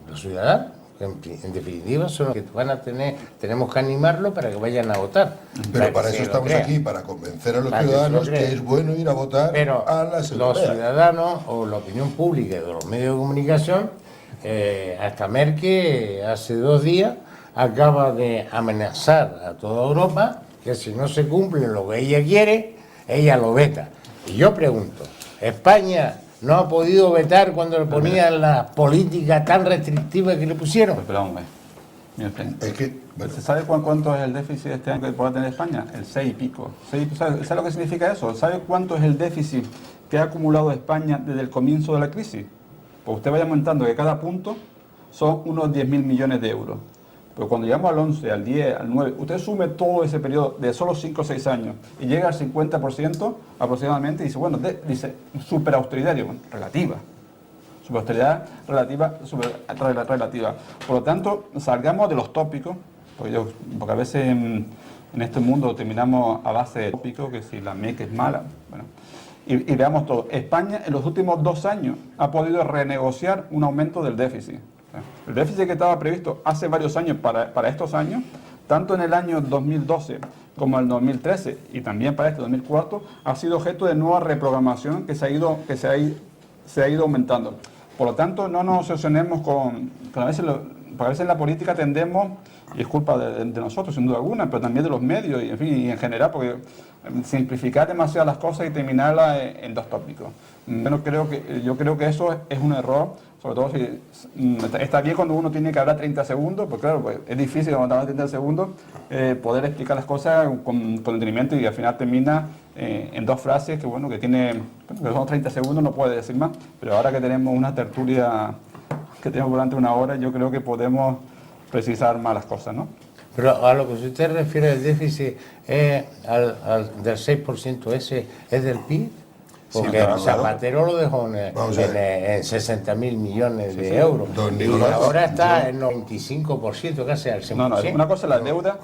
los ciudadanos. En definitiva, son los que van a tenemos que animarlos para que vayan a votar. Pero para eso estamos aquí, para convencer a los ciudadanos que es bueno ir a votar a las europeas. Los ciudadanos o la opinión pública de los medios de comunicación, hasta Merkel hace 2 días acaba de amenazar a toda Europa que si no se cumple lo que ella quiere, ella lo veta. Y yo pregunto, ¿España no ha podido vetar cuando le ponían la política tan restrictiva que le pusieron? Pues, pero hombre, es que, bueno. ¿Se sabe cuánto es el déficit este año que puede tener España? El 6 y pico. ¿Sabe lo que significa eso? ¿Sabe cuánto es el déficit que ha acumulado España desde el comienzo de la crisis? Pues usted vaya aumentando que cada punto son unos 10.000 millones de euros. Pero cuando llegamos al 11, al 10, al 9, usted sume todo ese periodo de solo 5 o 6 años y llega al 50% aproximadamente y dice, bueno, dice superausteridad, bueno, relativa. Superausteridad relativa. Por lo tanto, salgamos de los tópicos, porque a veces en este mundo terminamos a base de tópicos, que si la MEC es mala, bueno, y veamos todo. España en los últimos 2 años ha podido renegociar un aumento del déficit. El déficit que estaba previsto hace varios años para estos años, tanto en el año 2012 como en el 2013 y también para este 2004, ha sido objeto de nueva reprogramación que se ha ido aumentando. Por lo tanto, no nos obsesionemos con a veces en la política tendemos, y es culpa de nosotros sin duda alguna, pero también de los medios y en fin, y en general, porque simplificar demasiado las cosas y terminarlas en 2 tópicos. Yo creo que eso es un error, sobre todo si está bien cuando uno tiene que hablar 30 segundos, pues claro, pues es difícil cuando hablas 30 segundos poder explicar las cosas con entendimiento y al final termina en 2 frases que bueno, que son 30 segundos, no puede decir más, pero ahora que tenemos una tertulia que tenemos durante 1 hora, yo creo que podemos precisar más las cosas, ¿no? Pero a lo que usted refiere el déficit del 6% ese, ¿es del PIB? Porque claro, Zapatero lo dejó en 60.000 millones de euros y ahora está en 95%, casi al 100%. No, una cosa es la deuda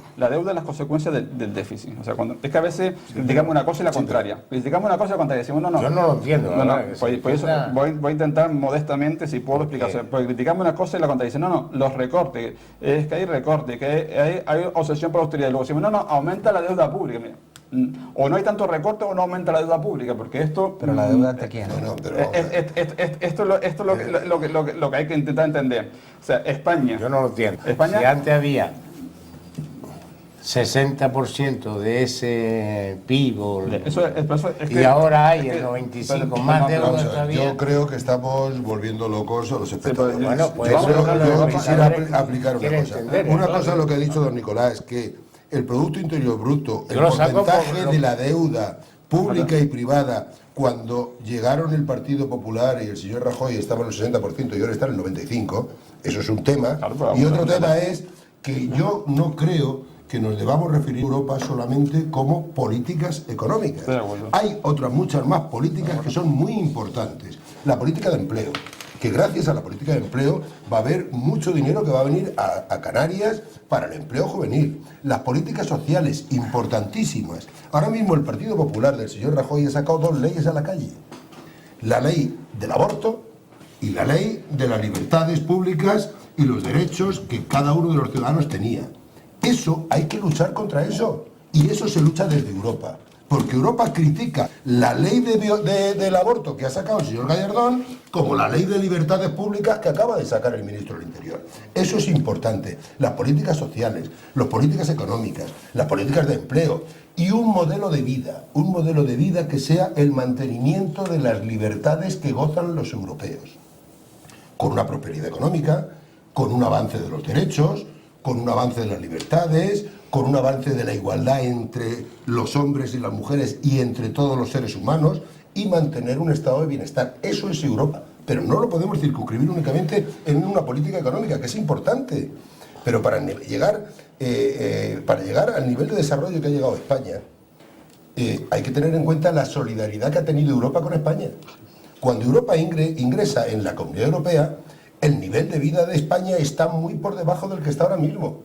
es las consecuencias del déficit. O sea, es que a veces criticamos una cosa y la contraria. Criticamos una cosa y la contraria. Decimos, no. Yo no lo entiendo. Por eso voy a intentar modestamente, si puedo explicar. Okay. O sea, porque criticamos una cosa y la contraria. Dicen, no, los recortes, es que hay recortes, que hay obsesión por la austeridad. Y luego decimos, no, aumenta la deuda pública. Mira, o no hay tanto recorte o no aumenta la deuda pública, porque esto... Pero la deuda te quién. No, pero vamos a ver. Esto es lo que hay que intentar entender. O sea, España... Yo no lo entiendo. España... Si antes había 60% de ese PIB y ahora hay el 95% más deuda Vamos a ver, todavía. yo creo que estamos volviendo locos a los espectadores. Bueno, pues yo eso es lo que yo los quisiera espectadores aplicar una quieren cosa. entender, Una claro. cosa lo que ha dicho don Nicolás es que el Producto Interior Bruto, el Yo lo saco porcentaje por- de la deuda pública y privada, cuando llegaron el Partido Popular y el señor Rajoy estaba en el 60% y ahora está en el 95%, eso es un tema. Claro, pero Y vamos otro a tema es que yo no creo que nos debamos referir a Europa solamente como políticas económicas. Estoy de acuerdo. Hay otras muchas más políticas que son muy importantes. La política de empleo, que gracias a la política de empleo va a haber mucho dinero que va a venir a Canarias para el empleo juvenil. Las políticas sociales, importantísimas. Ahora mismo el Partido Popular del señor Rajoy ha sacado 2 leyes a la calle. La ley del aborto y la ley de las libertades públicas y los derechos que cada uno de los ciudadanos tenía. Eso, hay que luchar contra eso. Y eso se lucha desde Europa. Porque Europa critica la ley del aborto que ha sacado el señor Gallardón como la ley de libertades públicas que acaba de sacar el ministro del Interior. Eso es importante. Las políticas sociales, las políticas económicas, las políticas de empleo y un modelo de vida que sea el mantenimiento de las libertades que gozan los europeos. Con una prosperidad económica, con un avance de los derechos, con un avance de las libertades, con un avance de la igualdad entre los hombres y las mujeres y entre todos los seres humanos, y mantener un estado de bienestar. Eso es Europa, pero no lo podemos circunscribir únicamente en una política económica, que es importante. Pero para llegar al nivel de desarrollo que ha llegado España, hay que tener en cuenta la solidaridad que ha tenido Europa con España. Cuando Europa ingresa en la Comunidad Europea, el nivel de vida de España está muy por debajo del que está ahora mismo.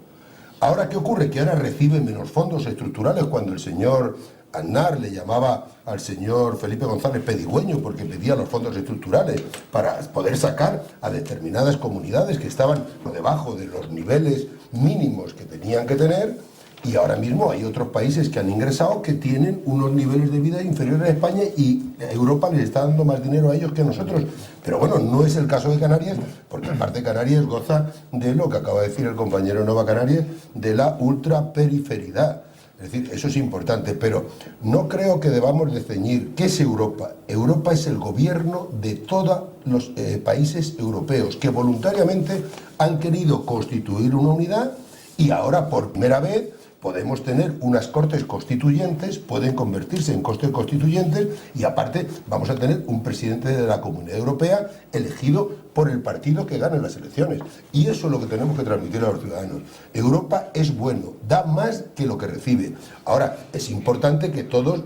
Ahora, ¿qué ocurre? Que ahora recibe menos fondos estructurales cuando el señor Aznar le llamaba al señor Felipe González pedigüeño porque pedía los fondos estructurales para poder sacar a determinadas comunidades que estaban por debajo de los niveles mínimos que tenían que tener. Y ahora mismo hay otros países que han ingresado que tienen unos niveles de vida inferiores a España y Europa les está dando más dinero a ellos que a nosotros. Pero bueno, no es el caso de Canarias, porque aparte Canarias goza de lo que acaba de decir el compañero Nova Canarias, de la ultraperiferidad. Es decir, eso es importante, pero no creo que debamos de ceñir. ¿Qué es Europa? Europa es el gobierno de todos los países europeos que voluntariamente han querido constituir una unidad y ahora por primera vez podemos tener unas cortes constituyentes, pueden convertirse en cortes constituyentes y aparte vamos a tener un presidente de la Comunidad Europea elegido por el partido que gane las elecciones. Y eso es lo que tenemos que transmitir a los ciudadanos. Europa es bueno, da más que lo que recibe. Ahora, es importante que todos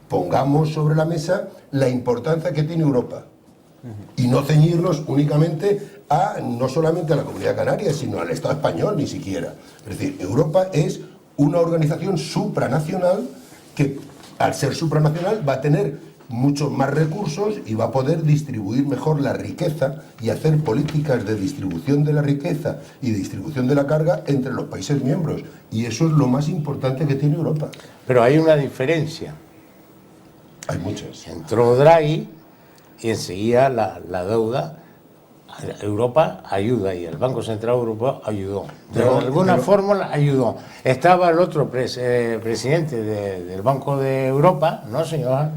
pongamos sobre la mesa la importancia que tiene Europa. Y no ceñirnos únicamente no solamente a la Comunidad Canaria, sino al Estado español ni siquiera. Es decir, Europa es una organización supranacional que, al ser supranacional, va a tener muchos más recursos y va a poder distribuir mejor la riqueza y hacer políticas de distribución de la riqueza y de distribución de la carga entre los países miembros. Y eso es lo más importante que tiene Europa. Pero hay una diferencia. Hay muchas. Entró Draghi y enseguida la deuda, Europa ayuda y el Banco Central Europeo ayudó. De alguna forma ayudó. Estaba el otro presidente del Banco de Europa, ¿no, señor?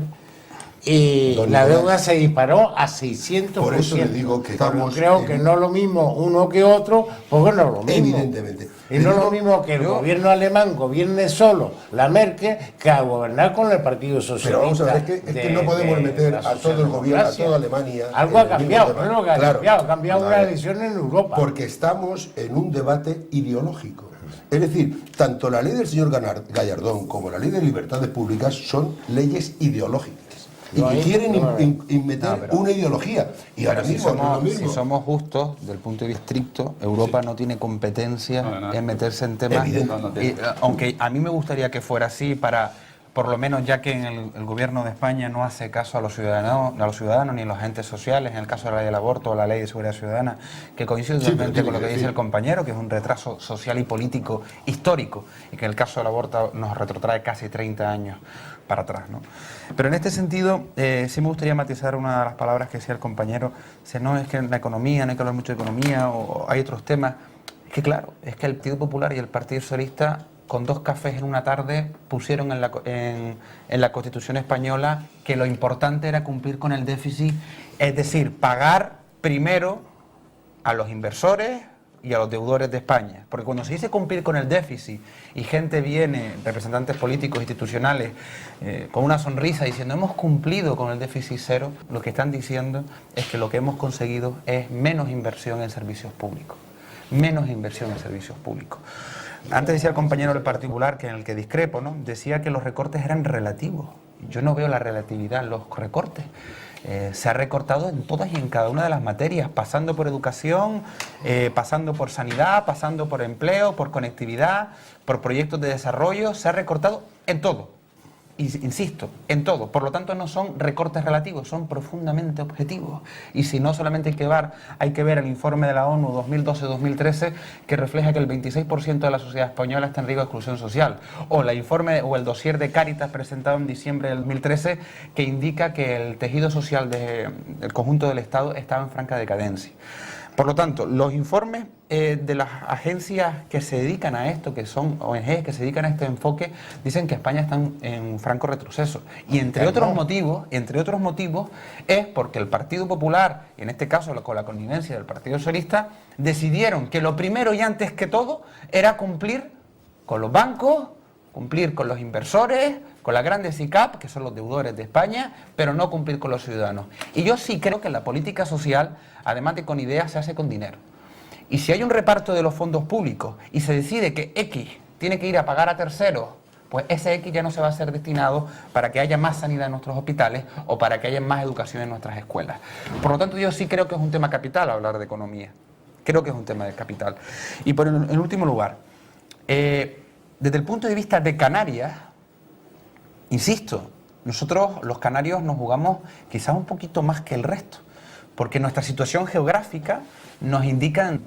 Y Don la Nicolás, deuda se disparó a 600%. Por eso le digo que estamos creo que no es lo mismo uno que otro, porque no es lo mismo. Evidentemente. Y no es lo mismo que el gobierno alemán gobierne solo, la Merkel, que a gobernar con el Partido Socialista. Pero vamos a ver, es que no podemos meter a todo el gobierno, a toda Alemania. Algo ha en el mismo cambiado, tema. no es lo que ha Claro, cambiado, ha cambiado una vale. elección en Europa. Porque estamos en un debate ideológico. Es decir, tanto la ley del señor Gallardón como la ley de libertades públicas son leyes ideológicas. Y que quieren meter una ideología. Y ahora Si mismo no es lo somos, mismo. si somos justos, del punto de vista estricto, Europa no tiene competencia No. en meterse en temas. Evidente. Aunque a mí me gustaría que fuera así para por lo menos ya que el gobierno de España no hace caso a los ciudadanos ni a los agentes sociales, en el caso de la ley del aborto o la ley de seguridad ciudadana, que coincide totalmente con lo que dice el compañero, que es un retraso social y político histórico, y que en el caso del aborto nos retrotrae casi 30 años para atrás, ¿no? Pero en este sentido, sí me gustaría matizar una de las palabras que decía el compañero, no es que en la economía, no hay que hablar mucho de economía, o hay otros temas. Es que claro, es que el Partido Popular y el Partido Socialista, con 2 cafés en una tarde, pusieron en la Constitución española que lo importante era cumplir con el déficit, es decir, pagar primero a los inversores y a los deudores de España. Porque cuando se dice cumplir con el déficit y gente viene, representantes políticos, institucionales, con una sonrisa diciendo hemos cumplido con el déficit cero, lo que están diciendo es que lo que hemos conseguido es menos inversión en servicios públicos. Menos inversión en servicios públicos. Antes decía el compañero del particular, que en el que discrepo, ¿no? Decía que los recortes eran relativos. Yo no veo la relatividad en los recortes. Se ha recortado en todas y en cada una de las materias, pasando por educación, pasando por sanidad, pasando por empleo, por conectividad, por proyectos de desarrollo. Se ha recortado en todo. Insisto, en todo. Por lo tanto, no son recortes relativos, son profundamente objetivos. Y si no, solamente hay que ver el informe de la ONU 2012-2013 que refleja que el 26% de la sociedad española está en riesgo de exclusión social. O el dossier de Cáritas presentado en diciembre del 2013 que indica que el tejido social del conjunto del Estado estaba en franca decadencia. Por lo tanto, los informes de las agencias que se dedican a esto, que son ONGs que se dedican a este enfoque, dicen que España está en franco retroceso. Y entre otros motivos, es porque el Partido Popular, y en este caso con la connivencia del Partido Socialista, decidieron que lo primero y antes que todo era cumplir con los bancos, cumplir con los inversores, con las grandes ICAP, que son los deudores de España, pero no cumplir con los ciudadanos. Y yo sí creo que la política social, además de con ideas, se hace con dinero. Y si hay un reparto de los fondos públicos y se decide que X tiene que ir a pagar a terceros, pues ese X ya no se va a ser destinado para que haya más sanidad en nuestros hospitales o para que haya más educación en nuestras escuelas. Por lo tanto, yo sí creo que es un tema capital hablar de economía. Creo que es un tema de capital. Y en último lugar, desde el punto de vista de Canarias, insisto, nosotros los canarios nos jugamos quizás un poquito más que el resto, porque nuestra situación geográfica nos indica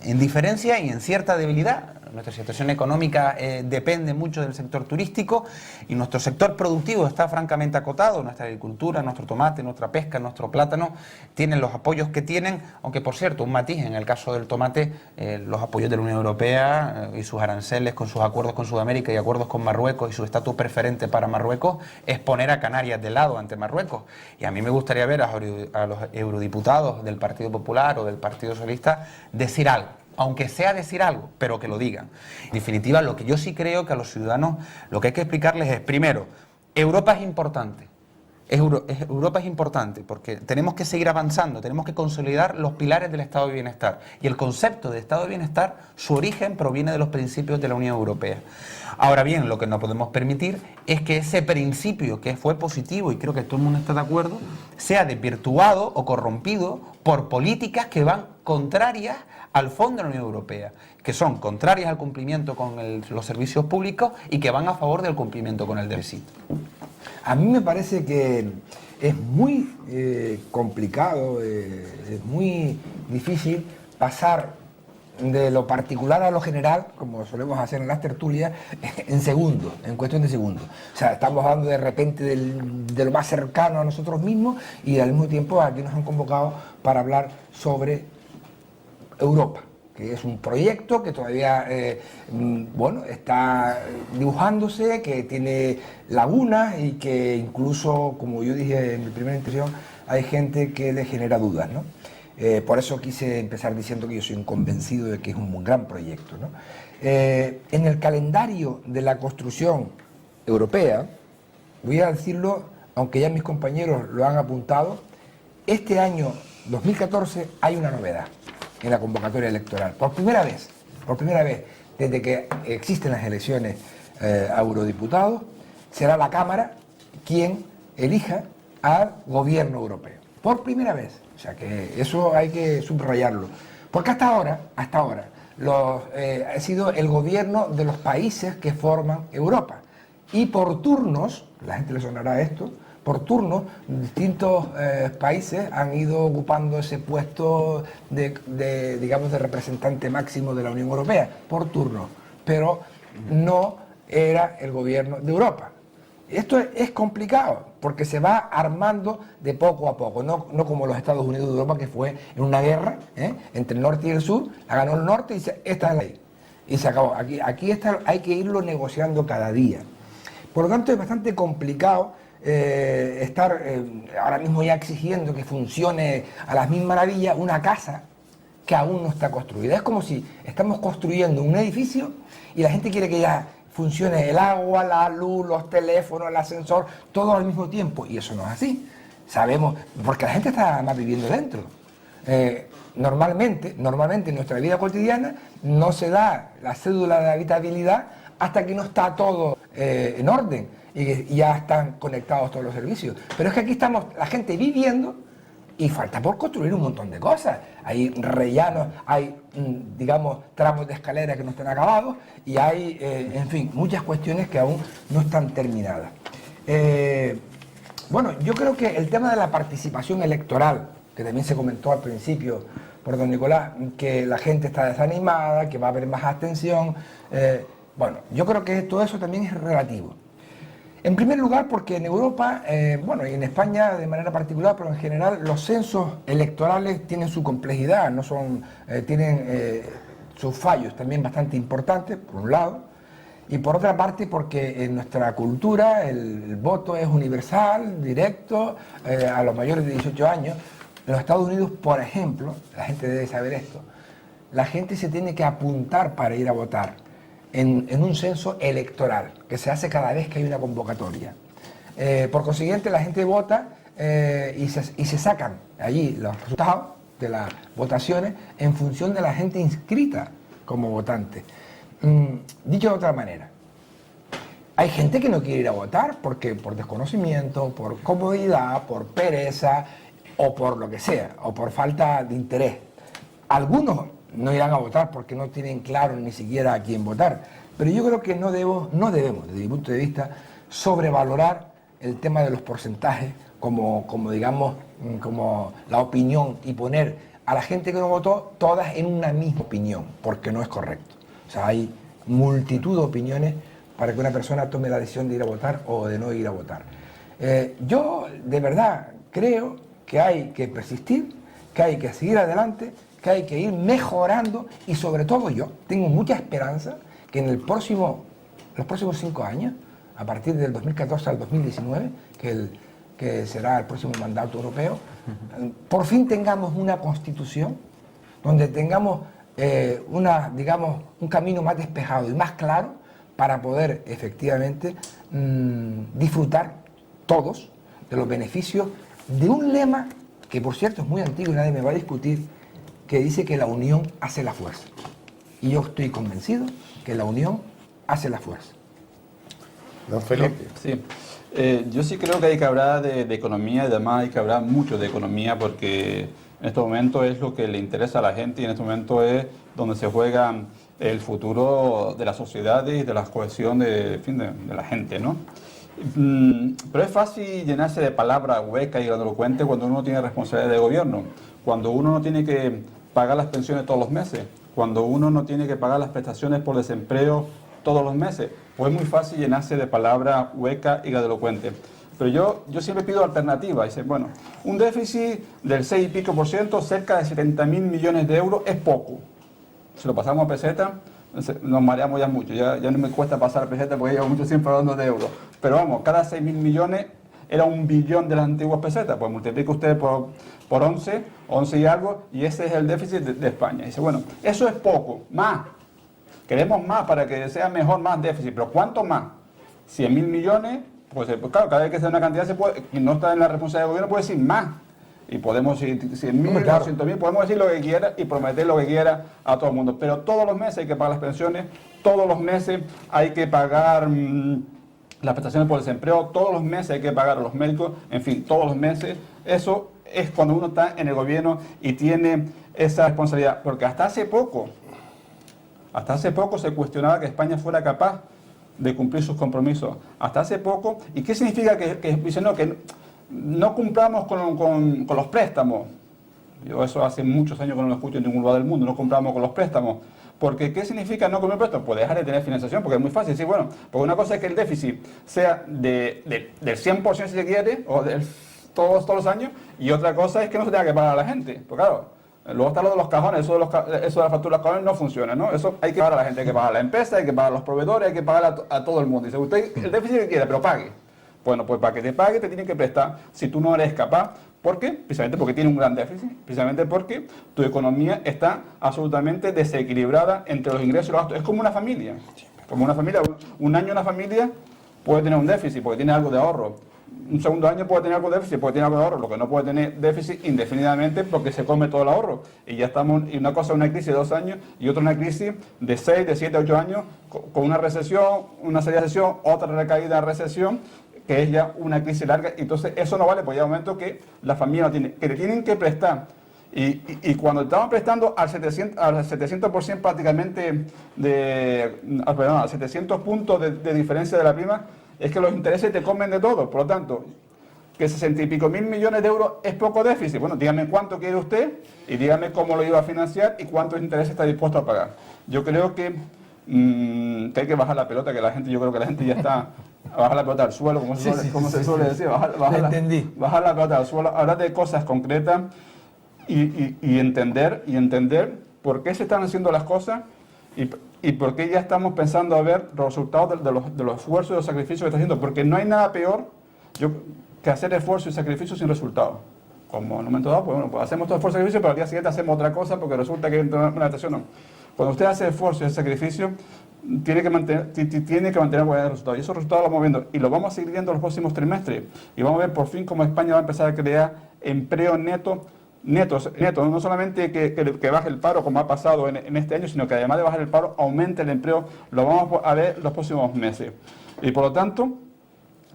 en diferencia y en cierta debilidad. Nuestra situación económica depende mucho del sector turístico y nuestro sector productivo está francamente acotado. Nuestra agricultura, nuestro tomate, nuestra pesca, nuestro plátano tienen los apoyos que tienen, aunque por cierto, un matiz en el caso del tomate, los apoyos de la Unión Europea y sus aranceles con sus acuerdos con Sudamérica y acuerdos con Marruecos y su estatus preferente para Marruecos es poner a Canarias de lado ante Marruecos. Y a mí me gustaría ver a los eurodiputados del Partido Popular o del Partido Socialista decir algo. Aunque sea decir algo, pero que lo digan. En definitiva, lo que yo sí creo que a los ciudadanos lo que hay que explicarles es, primero, Europa es importante. Europa es importante porque tenemos que seguir avanzando, tenemos que consolidar los pilares del estado de bienestar. Y el concepto de estado de bienestar, su origen proviene de los principios de la Unión Europea. Ahora bien, lo que no podemos permitir es que ese principio, que fue positivo y creo que todo el mundo está de acuerdo, sea desvirtuado o corrompido por políticas que van contrarias al fondo de la Unión Europea, que son contrarias al cumplimiento con los servicios públicos y que van a favor del cumplimiento con el déficit. A mí me parece que es muy complicado, es muy difícil pasar de lo particular a lo general, como solemos hacer en las tertulias, en segundos, en cuestión de segundos. O sea, estamos hablando de repente de lo más cercano a nosotros mismos y al mismo tiempo aquí nos han convocado para hablar sobre Europa, que es un proyecto que todavía está dibujándose, que tiene lagunas y que incluso, como yo dije en mi primera intervención, hay gente que le genera dudas, ¿no? Por eso quise empezar diciendo que yo soy un convencido de que es un gran proyecto, ¿no? En el calendario de la construcción europea, voy a decirlo, aunque ya mis compañeros lo han apuntado, este año 2014 hay una novedad en la convocatoria electoral. Por primera vez, desde que existen las elecciones a eurodiputados, será la Cámara quien elija al gobierno europeo. Por primera vez. O sea que eso hay que subrayarlo. Porque hasta ahora, ha sido el gobierno de los países que forman Europa. y por turnos, la gente le sonará esto, por turnos, distintos países han ido ocupando ese puesto digamos, de representante máximo de la Unión Europea, por turnos, pero no era el gobierno de Europa. Esto es complicado, porque se va armando de poco a poco, no como los Estados Unidos de Europa, que fue en una guerra entre el norte y el sur, la ganó el norte y esta es la ley. Y se acabó. Aquí hay que irlo negociando cada día. Por lo tanto, es bastante complicado estar ahora mismo ya exigiendo que funcione a las mil maravillas una casa que aún no está construida. Es como si estamos construyendo un edificio y la gente quiere que ya funcione el agua, la luz, los teléfonos, el ascensor, todo al mismo tiempo. Y eso no es así. Sabemos, porque la gente está más viviendo dentro. Normalmente en nuestra vida cotidiana no se da la cédula de habitabilidad hasta que no está todo en orden y ya están conectados todos los servicios. Pero es que aquí estamos la gente viviendo y falta por construir un montón de cosas. Hay rellanos, hay, digamos, tramos de escalera que no están acabados y hay, en fin, muchas cuestiones que aún no están terminadas. Bueno, yo creo que el tema de la participación electoral, que también se comentó al principio por don Nicolás, que la gente está desanimada, que va a haber más abstención. Bueno, yo creo que todo eso también es relativo. En primer lugar, porque en Europa, bueno, y en España de manera particular, pero en general, los censos electorales tienen su complejidad, no son, tienen sus fallos también bastante importantes, por un lado, y por otra parte porque en nuestra cultura el voto es universal, directo, a los mayores de 18 años. En los Estados Unidos, por ejemplo, la gente debe saber esto, la gente se tiene que apuntar para ir a votar en un censo electoral, que se hace cada vez que hay una convocatoria. Por consiguiente, la gente vota y se sacan allí los resultados de las votaciones en función de la gente inscrita como votante. Dicho de otra manera, hay gente que no quiere ir a votar porque por desconocimiento, por comodidad, por pereza o por lo que sea, o por falta de interés. Algunos no irán a votar porque no tienen claro ni siquiera a quién votar, pero yo creo que no debemos, desde mi punto de vista, sobrevalorar el tema de los porcentajes como digamos, como la opinión y poner a la gente que no votó todas en una misma opinión, porque no es correcto. O sea, hay multitud de opiniones para que una persona tome la decisión de ir a votar o de no ir a votar. Yo, de verdad, creo que hay que persistir, que hay que seguir adelante, que hay que ir mejorando y sobre todo yo tengo mucha esperanza que en los próximos 5 años, a partir del 2014 al 2019, que será el próximo mandato europeo, por fin tengamos una constitución donde tengamos digamos, un camino más despejado y más claro para poder efectivamente disfrutar todos de los beneficios de un lema que, por cierto, es muy antiguo y nadie me va a discutir, que dice que la unión hace la fuerza. Y yo estoy convencido que la unión hace la fuerza. Don Felipe. Sí. Yo sí creo que hay que hablar de economía y además hay que hablar mucho de economía porque en este momento es lo que le interesa a la gente y en este momento es donde se juega el futuro de las sociedades y de la cohesión de la gente, ¿no? Pero es fácil llenarse de palabras huecas y grandilocuentes cuando uno tiene responsabilidad de gobierno, cuando uno no tiene que pagar las pensiones todos los meses, cuando uno no tiene que pagar las prestaciones por desempleo todos los meses, pues es muy fácil llenarse de palabras huecas y grandilocuentes. Pero yo siempre pido alternativas. Dice, bueno, un déficit del 6 y pico por ciento, cerca de 70.000 millones de euros, es poco. Si lo pasamos a peseta, nos mareamos ya mucho. Ya no me cuesta pasar a peseta porque llevo mucho tiempo hablando de euros. Pero vamos, cada 6.000 millones era 1 billón de las antiguas pesetas. Pues multiplica usted por 11 y algo, y ese es el déficit de España. Dice, bueno, eso es poco, más. Queremos más para que sea mejor, más déficit. Pero ¿cuánto más? 100.000 millones, pues claro, cada vez que sea una cantidad, quien no está en la responsabilidad del gobierno puede decir más. Y podemos decir 100.000, claro. 200.000, podemos decir lo que quiera y prometer lo que quiera a todo el mundo. Pero todos los meses hay que pagar las pensiones, todos los meses hay que pagar las prestaciones por desempleo, todos los meses hay que pagar a los médicos, en fin, todos los meses. Eso es cuando uno está en el gobierno y tiene esa responsabilidad. Porque hasta hace poco se cuestionaba que España fuera capaz de cumplir sus compromisos hasta hace poco. ¿Y qué significa que dicen que no cumplamos con los préstamos? Yo eso hace muchos años que no lo escucho en ningún lugar del mundo, no cumplamos con los préstamos. Porque, ¿qué significa no cumplir préstamos? Pues dejar de tener financiación, porque es muy fácil decir, bueno, porque una cosa es que el déficit sea del 100% si se quiere, o todos los años, y otra cosa es que no se tenga que pagar a la gente. Pues claro, luego está lo de los cajones, eso de la factura de los cajones no funciona, ¿no? Eso hay que pagar a la gente, hay que pagar a la empresa, hay que pagar a los proveedores, hay que pagar a todo el mundo. Dice, usted el déficit que quiere, pero pague. Bueno, pues para que te pague te tienen que prestar si tú no eres capaz. ¿Por qué? Precisamente porque tiene un gran déficit, precisamente porque tu economía está absolutamente desequilibrada entre los ingresos y los gastos. Es como una familia. Como una familia, un año una familia puede tener un déficit porque tiene algo de ahorro. Un segundo año puede tener algo de déficit porque tiene algo de ahorro. Lo que no puede tener déficit indefinidamente porque se come todo el ahorro. Y ya estamos, y una cosa es una crisis de 2 años y otra una crisis de 6, de 7, 8 años con una recesión, una seria recesión, otra recaída de recesión, que es ya una crisis larga. Entonces eso no vale, porque llega un momento que la familia que le tienen que prestar. Y cuando estaban prestando al 700% prácticamente, al 700 puntos de diferencia de la prima, es que los intereses te comen de todo. Por lo tanto, que 60 y pico mil millones de euros es poco déficit. Bueno, dígame cuánto quiere usted y dígame cómo lo iba a financiar y cuántos intereses está dispuesto a pagar. Yo creo que hay que bajar la pelota, yo creo que la gente ya está a bajar la pelota al suelo, como se suele decir, bajar la pelota al suelo, hablar de cosas concretas y entender por qué se están haciendo las cosas y por qué ya estamos pensando a ver los resultados de los esfuerzos y los sacrificios que está haciendo, porque no hay nada peor que hacer esfuerzo y sacrificio sin resultado. Como en un momento dado, pues hacemos todo esfuerzo y sacrificio, pero al día siguiente hacemos otra cosa porque resulta que hay una adaptación. No. Cuando usted hace esfuerzo y sacrificio, tiene que mantener buenos resultados. Y esos resultados los vamos viendo y los vamos a seguir viendo en los próximos trimestres. Y vamos a ver por fin cómo España va a empezar a crear empleo neto, no solamente que baje el paro como ha pasado en este año, sino que además de bajar el paro, aumente el empleo. Lo vamos a ver los próximos meses. Y por lo tanto,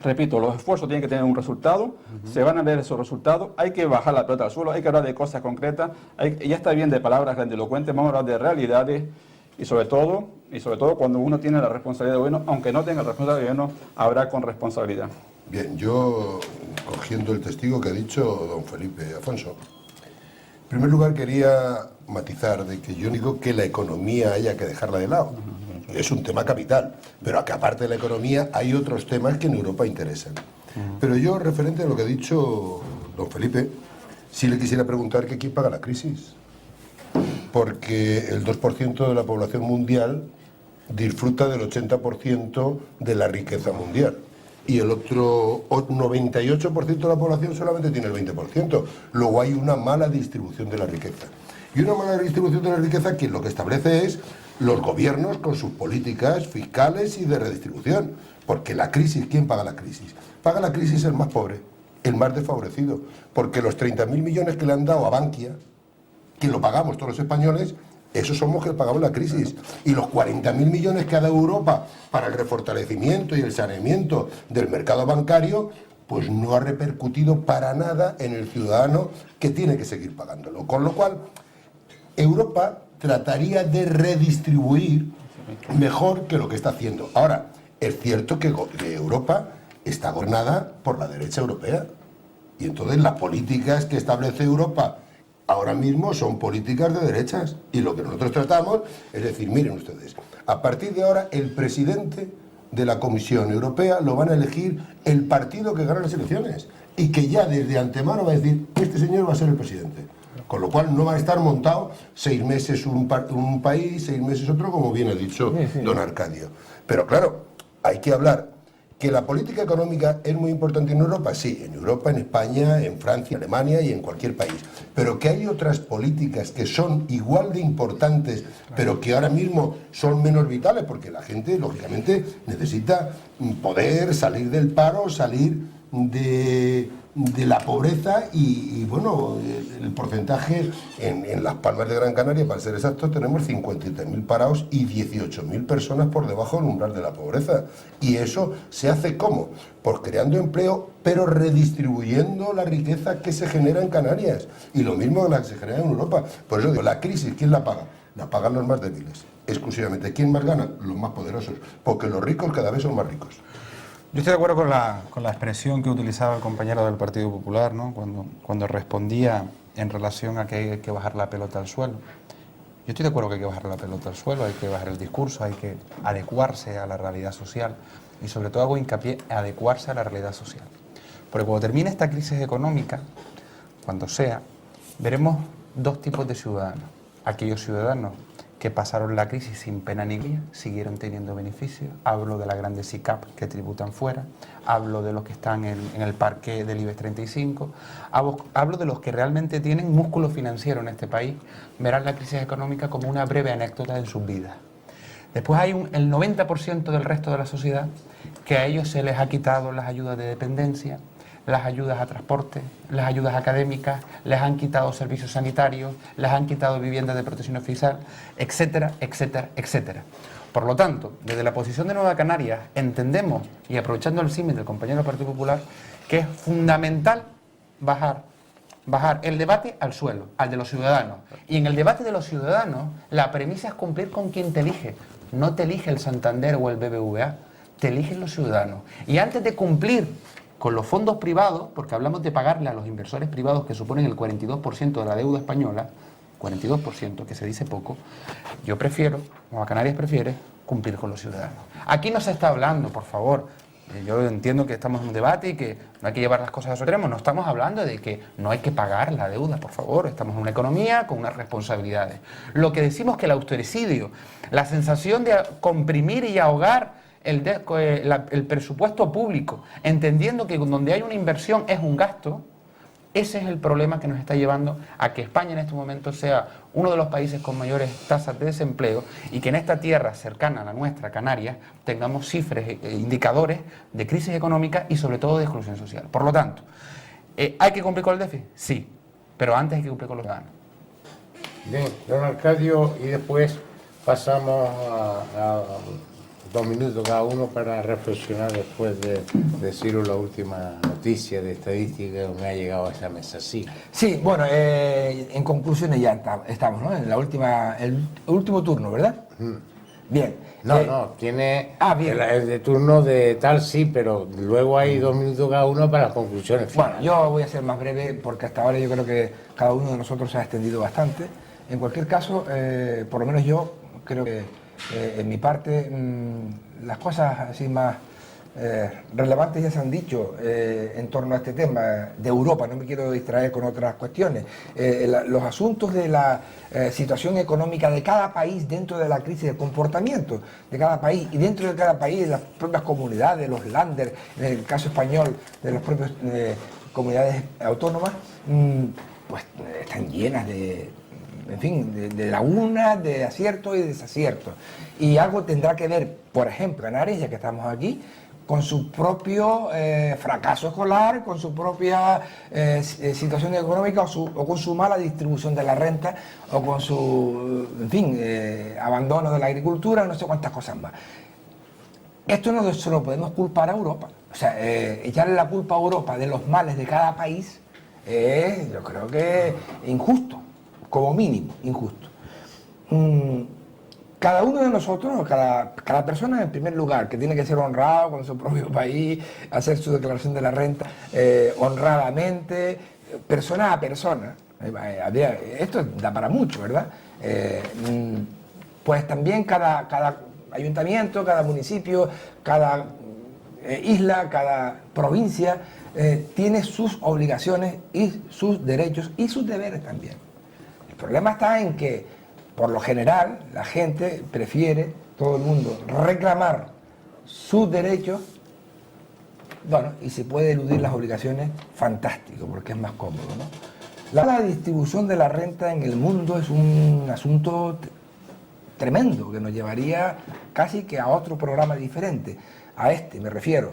repito, los esfuerzos tienen que tener un resultado, se van a ver esos resultados, hay que bajar la pelota al suelo, hay que hablar de cosas concretas, ya está bien de palabras grandilocuentes, vamos a hablar de realidades y sobre todo cuando uno tiene la responsabilidad de gobierno, aunque no tenga la responsabilidad de gobierno, habrá con responsabilidad. Bien, yo, cogiendo el testigo que ha dicho don Felipe Afonso, en primer lugar quería matizar de que yo digo que la economía haya que dejarla de lado. Es un tema capital, pero que aparte de la economía hay otros temas que en Europa interesan. Pero yo, referente a lo que ha dicho don Felipe, sí le quisiera preguntar que quién paga la crisis. Porque el 2% de la población mundial disfruta del 80% de la riqueza mundial. Y el otro 98% de la población solamente tiene el 20%. Luego hay una mala distribución de la riqueza. Y una mala distribución de la riqueza que lo que establece es los gobiernos con sus políticas fiscales y de redistribución. Porque la crisis, ¿quién paga la crisis? Paga la crisis el más pobre, el más desfavorecido. Porque los 30.000 millones que le han dado a Bankia, que lo pagamos todos los españoles, esos somos que pagamos la crisis. Y los 40.000 millones que ha dado Europa para el refortalecimiento y el saneamiento del mercado bancario, pues no ha repercutido para nada en el ciudadano que tiene que seguir pagándolo. Con lo cual, Europa trataría de redistribuir mejor que lo que está haciendo. Ahora, es cierto que Europa está gobernada por la derecha europea. Y entonces las políticas que establece Europa ahora mismo son políticas de derechas. Y lo que nosotros tratamos es decir, miren ustedes, a partir de ahora el presidente de la Comisión Europea lo van a elegir el partido que gana las elecciones. Y que ya desde antemano va a decir, este señor va a ser el presidente. Con lo cual no va a estar montado 6 meses un país, 6 meses otro, como bien ha dicho don Arcadio. Pero claro, hay que hablar que la política económica es muy importante en Europa, sí, en Europa, en España, en Francia, en Alemania y en cualquier país. Pero que hay otras políticas que son igual de importantes, pero que ahora mismo son menos vitales, porque la gente, lógicamente, necesita poder salir del paro, salir de la pobreza y bueno, el porcentaje en Las Palmas de Gran Canaria, para ser exactos, tenemos 53.000 parados y 18.000 personas por debajo del umbral de la pobreza. Y eso se hace ¿cómo? Pues creando empleo, pero redistribuyendo la riqueza que se genera en Canarias. Y lo mismo que la que se genera en Europa. Por eso digo, la crisis, ¿quién la paga? La pagan los más débiles, exclusivamente. ¿Quién más gana? Los más poderosos, porque los ricos cada vez son más ricos. Yo estoy de acuerdo con la expresión que utilizaba el compañero del Partido Popular, ¿no? Cuando respondía en relación a que hay que bajar la pelota al suelo. Yo estoy de acuerdo que hay que bajar la pelota al suelo, hay que bajar el discurso, hay que adecuarse a la realidad social y sobre todo hago hincapié en adecuarse a la realidad social. Porque cuando termine esta crisis económica, cuando sea, veremos dos tipos de ciudadanos. Aquellos ciudadanos que pasaron la crisis sin pena ni gloria, siguieron teniendo beneficios. Hablo de las grandes ICAP que tributan fuera, hablo de los que están en el parque del IBEX 35, hablo de los que realmente tienen músculo financiero en este país, verán la crisis económica como una breve anécdota en sus vidas. Después hay el 90% del resto de la sociedad que a ellos se les ha quitado las ayudas de dependencia, las ayudas a transporte, las ayudas académicas, les han quitado servicios sanitarios, les han quitado viviendas de protección oficial, etcétera, etcétera, etcétera. Por lo tanto, desde la posición de Nueva Canarias entendemos, y aprovechando el símil del compañero del Partido Popular, que es fundamental bajar el debate al suelo, al de los ciudadanos. Y en el debate de los ciudadanos, la premisa es cumplir con quien te elige. No te elige el Santander o el BBVA, te eligen los ciudadanos. Y antes de cumplir con los fondos privados, porque hablamos de pagarle a los inversores privados que suponen el 42% de la deuda española, 42%, que se dice poco, yo prefiero, Nueva Canarias prefiere, cumplir con los ciudadanos. Aquí no se está hablando, por favor, yo entiendo que estamos en un debate y que no hay que llevar las cosas a su extremo, no estamos hablando de que no hay que pagar la deuda, por favor, estamos en una economía con unas responsabilidades. Lo que decimos que el austericidio, la sensación de comprimir y ahogar el presupuesto público, entendiendo que donde hay una inversión es un gasto, ese es el problema que nos está llevando a que España en este momento sea uno de los países con mayores tasas de desempleo y que en esta tierra cercana a la nuestra, Canarias, tengamos cifras e indicadores de crisis económica y sobre todo de exclusión social. Por lo tanto, ¿hay que cumplir con el déficit? Sí, pero antes hay que cumplir con los ciudadanos. Bien, don Arcadio, y después pasamos a 2 minutos cada uno para reflexionar después de deciros la última noticia de estadística que me ha llegado a esa mesa. Sí. Sí, bueno, en conclusiones ya estamos, ¿no? En la el último turno, ¿verdad? Bien. No, tiene bien. el de turno de tal, sí, pero luego hay 2 minutos cada uno para las conclusiones finales. Bueno, yo voy a ser más breve porque hasta ahora yo creo que cada uno de nosotros se ha extendido bastante. En cualquier caso, por lo menos yo creo que en mi parte, las cosas así más relevantes ya se han dicho en torno a este tema de Europa, no me quiero distraer con otras cuestiones. Los asuntos de la situación económica de cada país dentro de la crisis de comportamiento de cada país y dentro de cada país las propias comunidades, los Länder, en el caso español de las propias comunidades autónomas, pues están llenas de lagunas, de aciertos y desaciertos. Y algo tendrá que ver, por ejemplo, Canarias, ya que estamos aquí, con su propio fracaso escolar, con su propia situación económica o con su mala distribución de la renta o con su, abandono de la agricultura, no sé cuántas cosas más. Esto no se lo podemos culpar a Europa. O sea, echarle la culpa a Europa de los males de cada país es, yo creo que injusto. Como mínimo, injusto. Cada uno de nosotros, cada persona en primer lugar, que tiene que ser honrado con su propio país, hacer su declaración de la renta honradamente, persona a persona. Esto da para mucho, ¿verdad? Pues también cada ayuntamiento, cada municipio, cada isla, cada provincia tiene sus obligaciones y sus derechos y sus deberes también. El problema está en que, por lo general, la gente prefiere, todo el mundo, reclamar sus derechos, bueno, y se puede eludir las obligaciones, fantástico, porque es más cómodo, ¿no? La distribución de la renta en el mundo es un asunto tremendo, que nos llevaría casi que a otro programa diferente, a este me refiero.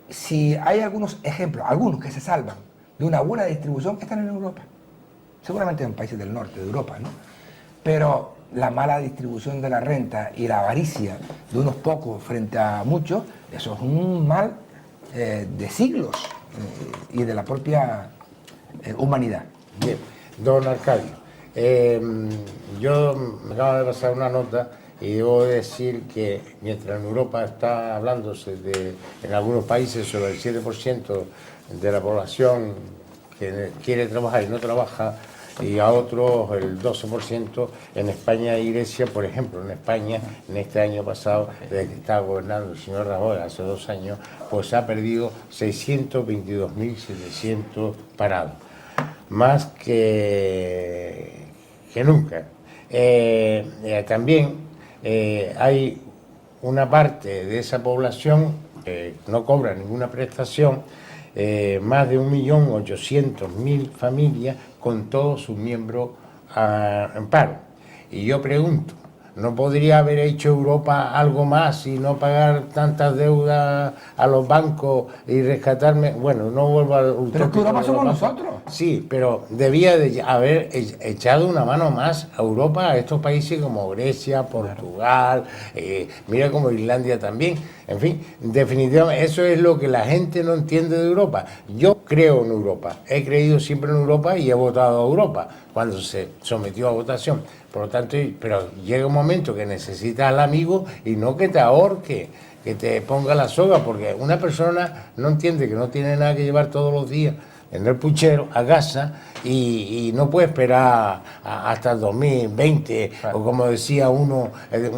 Si hay algunos ejemplos, algunos que se salvan de una buena distribución, están en Europa. Seguramente en países del norte de Europa, ¿no? Pero la mala distribución de la renta y la avaricia de unos pocos frente a muchos, eso es un mal de siglos y de la propia humanidad. Bien, don Arcadio, Yo me acabo de pasar una nota y debo decir que mientras en Europa está hablándose en algunos países sobre el 7% de la población que quiere trabajar y no trabaja, y a otros el 12%, en España y Grecia, por ejemplo, en España, en este año pasado, desde que estaba gobernando el señor Rajoy, hace 2 años, pues ha perdido 622.700 parados, más que nunca. También hay una parte de esa población que no cobra ninguna prestación, más de 1.800.000 familias con todos sus miembros en paro. Y yo pregunto, ¿no podría haber hecho Europa algo más y no pagar tantas deudas a los bancos y rescatarme? Bueno, no vuelvo al utópico. Pero es que Europa somos nosotros. Sí, pero debía de haber echado una mano más a Europa, a estos países como Grecia, Portugal, mira como Islandia también. En fin, definitivamente eso es lo que la gente no entiende de Europa. Yo creo en Europa, he creído siempre en Europa y he votado a Europa cuando se sometió a votación. Por lo tanto, pero llega un momento que necesitas al amigo y no que te ahorque, que te ponga la soga, porque una persona no entiende que no tiene nada que llevar todos los días en el puchero a casa y no puede esperar hasta el 2020, claro. O como decía uno de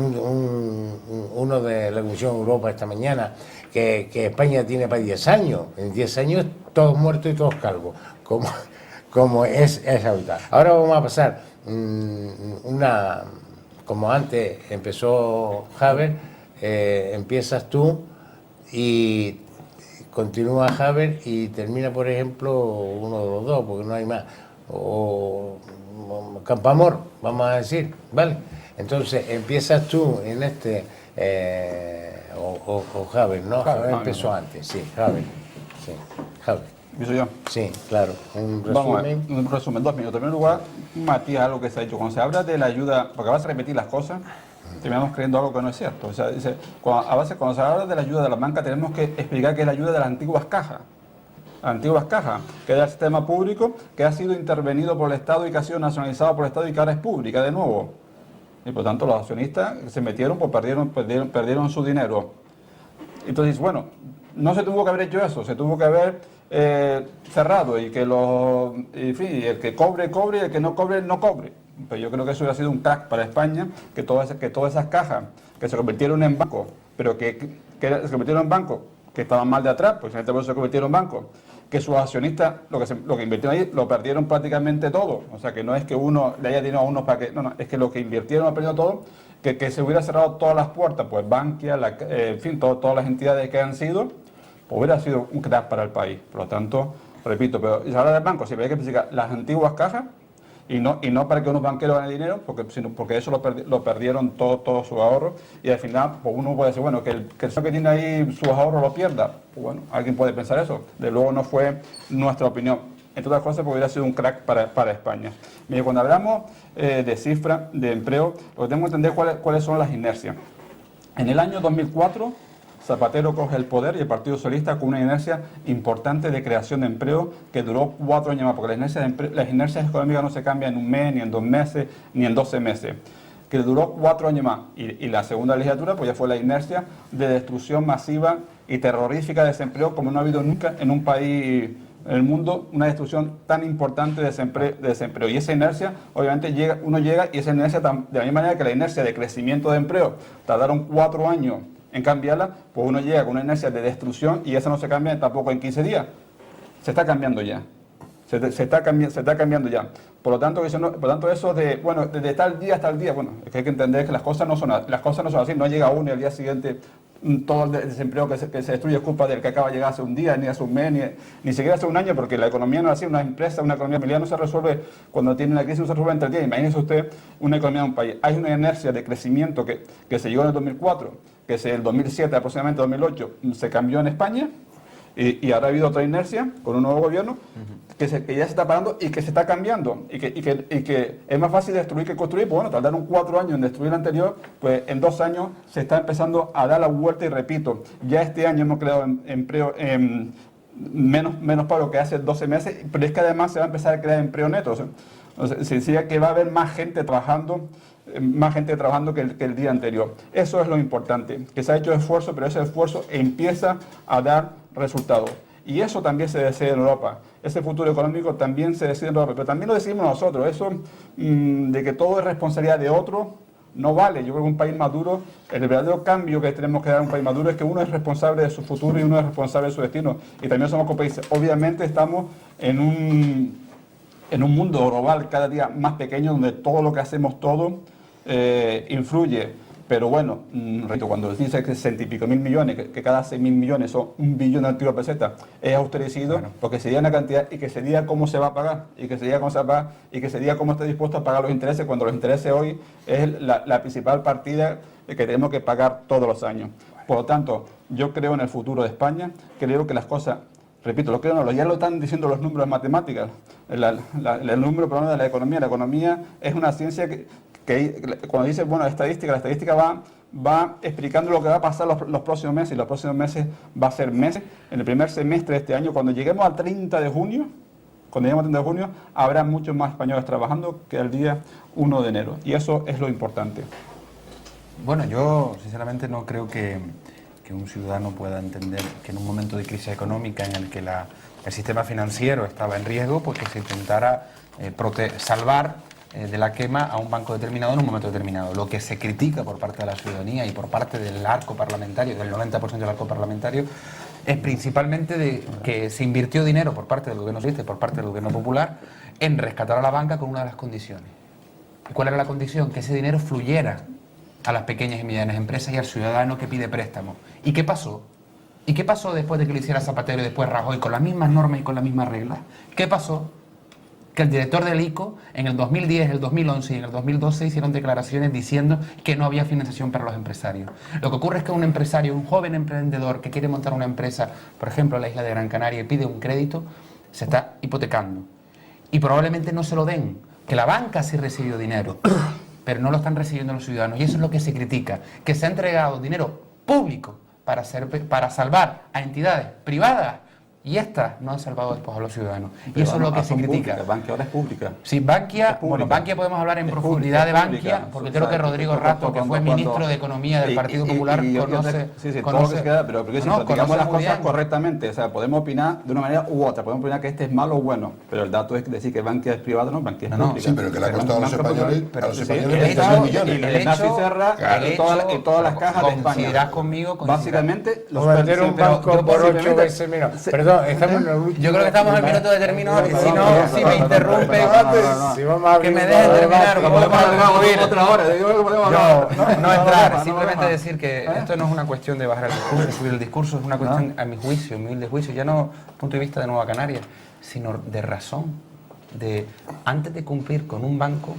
la Comisión Europa esta mañana, que España tiene para 10 años, en 10 años todos muertos y todos calvos, como es habitual. Ahora vamos a pasar como antes empezó Javier, empiezas tú y continúa Javier y termina, por ejemplo, uno de los dos, porque no hay más, o Campoamor, vamos a decir, ¿vale? Entonces empiezas tú en este, o Javier, ¿no? Javier empezó antes, sí, Javier, sí, Javier. ¿Empiezo yo? Sí, claro. Un resumen. Vamos a ver, un resumen, 2 minutos. En primer lugar, Matías, algo que se ha dicho. Cuando se habla de la ayuda, porque vas a repetir las cosas, terminamos creyendo algo que no es cierto. O sea, dice, cuando se habla de la ayuda de la banca, tenemos que explicar que es la ayuda de las antiguas cajas. Antiguas cajas, que era el sistema público, que ha sido intervenido por el Estado y que ha sido nacionalizado por el Estado y que ahora es pública de nuevo. Y por tanto los accionistas se metieron, pues perdieron su dinero. Entonces, bueno, no se tuvo que haber hecho eso, se tuvo que haber cerrado y que en fin, el que cobre y el que no cobre, no cobre. Pero yo creo que eso hubiera sido un crack para España, que todas esas cajas que se convirtieron en bancos, pero que se convirtieron en bancos que estaban mal de atrás, pues en este momento se convirtieron en bancos, que sus accionistas, lo que invirtieron ahí, lo perdieron prácticamente todo. O sea, que no es que uno le haya dinero a unos para que... No, es que lo que invirtieron ha perdido todo, que se hubiera cerrado todas las puertas, pues Bankia, en fin, todas las entidades que han sido, pues hubiera sido un crack para el país. Por lo tanto, repito, pero si habla del banco, si hay que explicar las antiguas cajas, y no para que unos banqueros ganen dinero, porque eso lo perdieron todos sus ahorros, y al final pues uno puede decir, bueno, que el señor que tiene ahí sus ahorros lo pierda. Pues bueno, alguien puede pensar eso. De luego no fue nuestra opinión. Entre otras cosas, porque hubiera sido un crack para España. Mire, cuando hablamos de cifras de empleo, lo que tenemos que entender cuáles son las inercias. En el año 2004, Zapatero coge el poder y el Partido Socialista con una inercia importante de creación de empleo que duró 4 años más, porque las inercias económicas no se cambian en un mes, ni en 2 meses, ni en 12 meses, que duró 4 años más. Y la segunda legislatura pues ya fue la inercia de destrucción masiva y terrorífica de desempleo como no ha habido nunca en un país en el mundo, una destrucción tan importante de desempleo. Y esa inercia, obviamente, uno llega y esa inercia, de la misma manera que la inercia de crecimiento de empleo, tardaron 4 años en cambiarla, pues uno llega con una inercia de destrucción y esa no se cambia tampoco en 15 días. Se está cambiando ya. Se está cambiando ya. Por lo tanto, eso de, bueno, desde tal día hasta el día, bueno, es que hay que entender que las cosas no son así. No llega uno y al día siguiente todo el desempleo que se destruye es culpa del que acaba de llegar hace un día, ni hace un mes, ni siquiera hace un año, porque la economía no es así. Una economía familiar no se resuelve cuando tiene una crisis, no se resuelve en 3 días. Imagínese usted una economía de un país. Hay una inercia de crecimiento que se llegó en el 2004, que en el 2007, aproximadamente 2008, se cambió en España. Y ahora ha habido otra inercia con un nuevo gobierno que ya se está parando y que se está cambiando y que es más fácil destruir que construir. Pues bueno, tardaron 4 años en destruir el anterior, pues en 2 años se está empezando a dar la vuelta y repito, ya este año hemos creado empleo menos paro que hace 12 meses, pero es que además se va a empezar a crear empleo neto. O sea, significa que va a haber más gente trabajando que el día anterior. Eso es lo importante, que se ha hecho esfuerzo, pero ese esfuerzo empieza a dar resultados. Y eso también se decide en Europa. Ese futuro económico también se decide en Europa, pero también lo decidimos nosotros. Eso de que todo es responsabilidad de otro no vale. Yo creo que un país maduro, el verdadero cambio que tenemos que dar a un país maduro es que uno es responsable de su futuro y uno es responsable de su destino. Y también somos como país. Obviamente estamos en un mundo global cada día más pequeño, donde todo lo que hacemos influye. Pero bueno, cuando dice que 60 y pico mil millones, que cada 6.000 millones son 1 billón de antiguas pesetas, es austericido, claro, porque sería una cantidad y que sería cómo se va a pagar, y que sería cómo se va a pagar, y que sería cómo está dispuesto a pagar los intereses, cuando los intereses hoy es la principal partida que tenemos que pagar todos los años. Por lo tanto, yo creo en el futuro de España, creo que las cosas, repito, lo creo, no, ya lo están diciendo los números matemáticos, el número problema de la economía es una ciencia que cuando dice, bueno, la estadística va explicando lo que va a pasar los próximos meses, y los próximos meses va a ser meses. En el primer semestre de este año, cuando lleguemos al 30 de junio, habrá muchos más españoles trabajando que el día 1 de enero. Y eso es lo importante. Bueno, yo sinceramente no creo que un ciudadano pueda entender que en un momento de crisis económica en el que el sistema financiero estaba en riesgo, pues que se intentara salvar de la quema a un banco determinado en un momento determinado. Lo que se critica por parte de la ciudadanía y por parte del arco parlamentario, del 90% del arco parlamentario, es principalmente de que se invirtió dinero por parte del gobierno socialista y por parte del gobierno popular en rescatar a la banca con una de las condiciones. ¿Y cuál era la condición? Que ese dinero fluyera a las pequeñas y medianas empresas y al ciudadano que pide préstamos. ¿Y qué pasó? ¿Y qué pasó después de que lo hiciera Zapatero y después Rajoy con las mismas normas y con las mismas reglas? ¿Qué pasó? Que el director del ICO en el 2010, el 2011 y en el 2012 hicieron declaraciones diciendo que no había financiación para los empresarios. Lo que ocurre es que un empresario, un joven emprendedor que quiere montar una empresa, por ejemplo en la isla de Gran Canaria, y pide un crédito, se está hipotecando. Y probablemente no se lo den, que la banca sí recibió dinero, pero no lo están recibiendo los ciudadanos. Y eso es lo que se critica, que se ha entregado dinero público para salvar a entidades privadas, y estas no han salvado después a los ciudadanos. Pero y eso es lo que se critica. Bankia ahora es pública. Sí, Bankia, bueno, Bankia podemos hablar en profundidad de Bankia, porque creo que Rodrigo Rato, que fue ministro de Economía del Partido Popular, conoce... todo lo que se queda, pero porque si digamos las cosas correctamente, o sea, podemos opinar de una manera u otra, podemos opinar que este es malo o bueno, pero el dato es decir que Bankia es privada, no, Bankia es pública. Sí, pero que le ha costado a los españoles 26 millones. Y Ignacio Serra y todas las cajas de España. Coincidirás conmigo, básicamente, los meter un banco por 8 veces menos. Perdón, estamos en el último. Yo creo que estamos al minuto de terminar, y si no, si me interrumpe, que me dejen terminar. Otra hora. No entrar, simplemente decir que esto no es una cuestión de bajar el discurso, de subir el discurso, es una cuestión, a mi juicio, humilde juicio, ya no desde el punto de vista de Nueva Canarias, sino de razón, de antes de cumplir con un banco,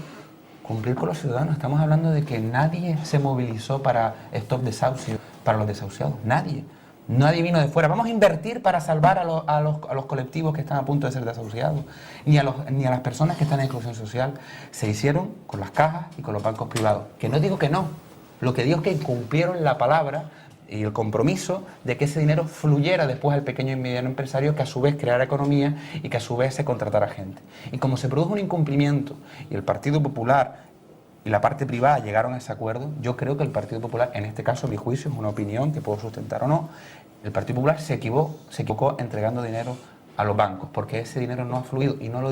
cumplir con los ciudadanos. Estamos hablando de que nadie se movilizó para stop desahucio, para los desahuciados, nadie. Nadie vino de fuera. Vamos a invertir para salvar a los colectivos que están a punto de ser desahuciados, ni a las personas que están en exclusión social. Se hicieron con las cajas y con los bancos privados. Que no digo que no. Lo que digo es que cumplieron la palabra y el compromiso de que ese dinero fluyera después al pequeño y mediano empresario, que a su vez creara economía y que a su vez se contratara gente. Y como se produjo un incumplimiento y el Partido Popular y la parte privada llegaron a ese acuerdo, yo creo que el Partido Popular, en este caso, mi juicio, es una opinión que puedo sustentar o no, el Partido Popular se equivocó entregando dinero a los bancos, porque ese dinero no ha fluido, y no lo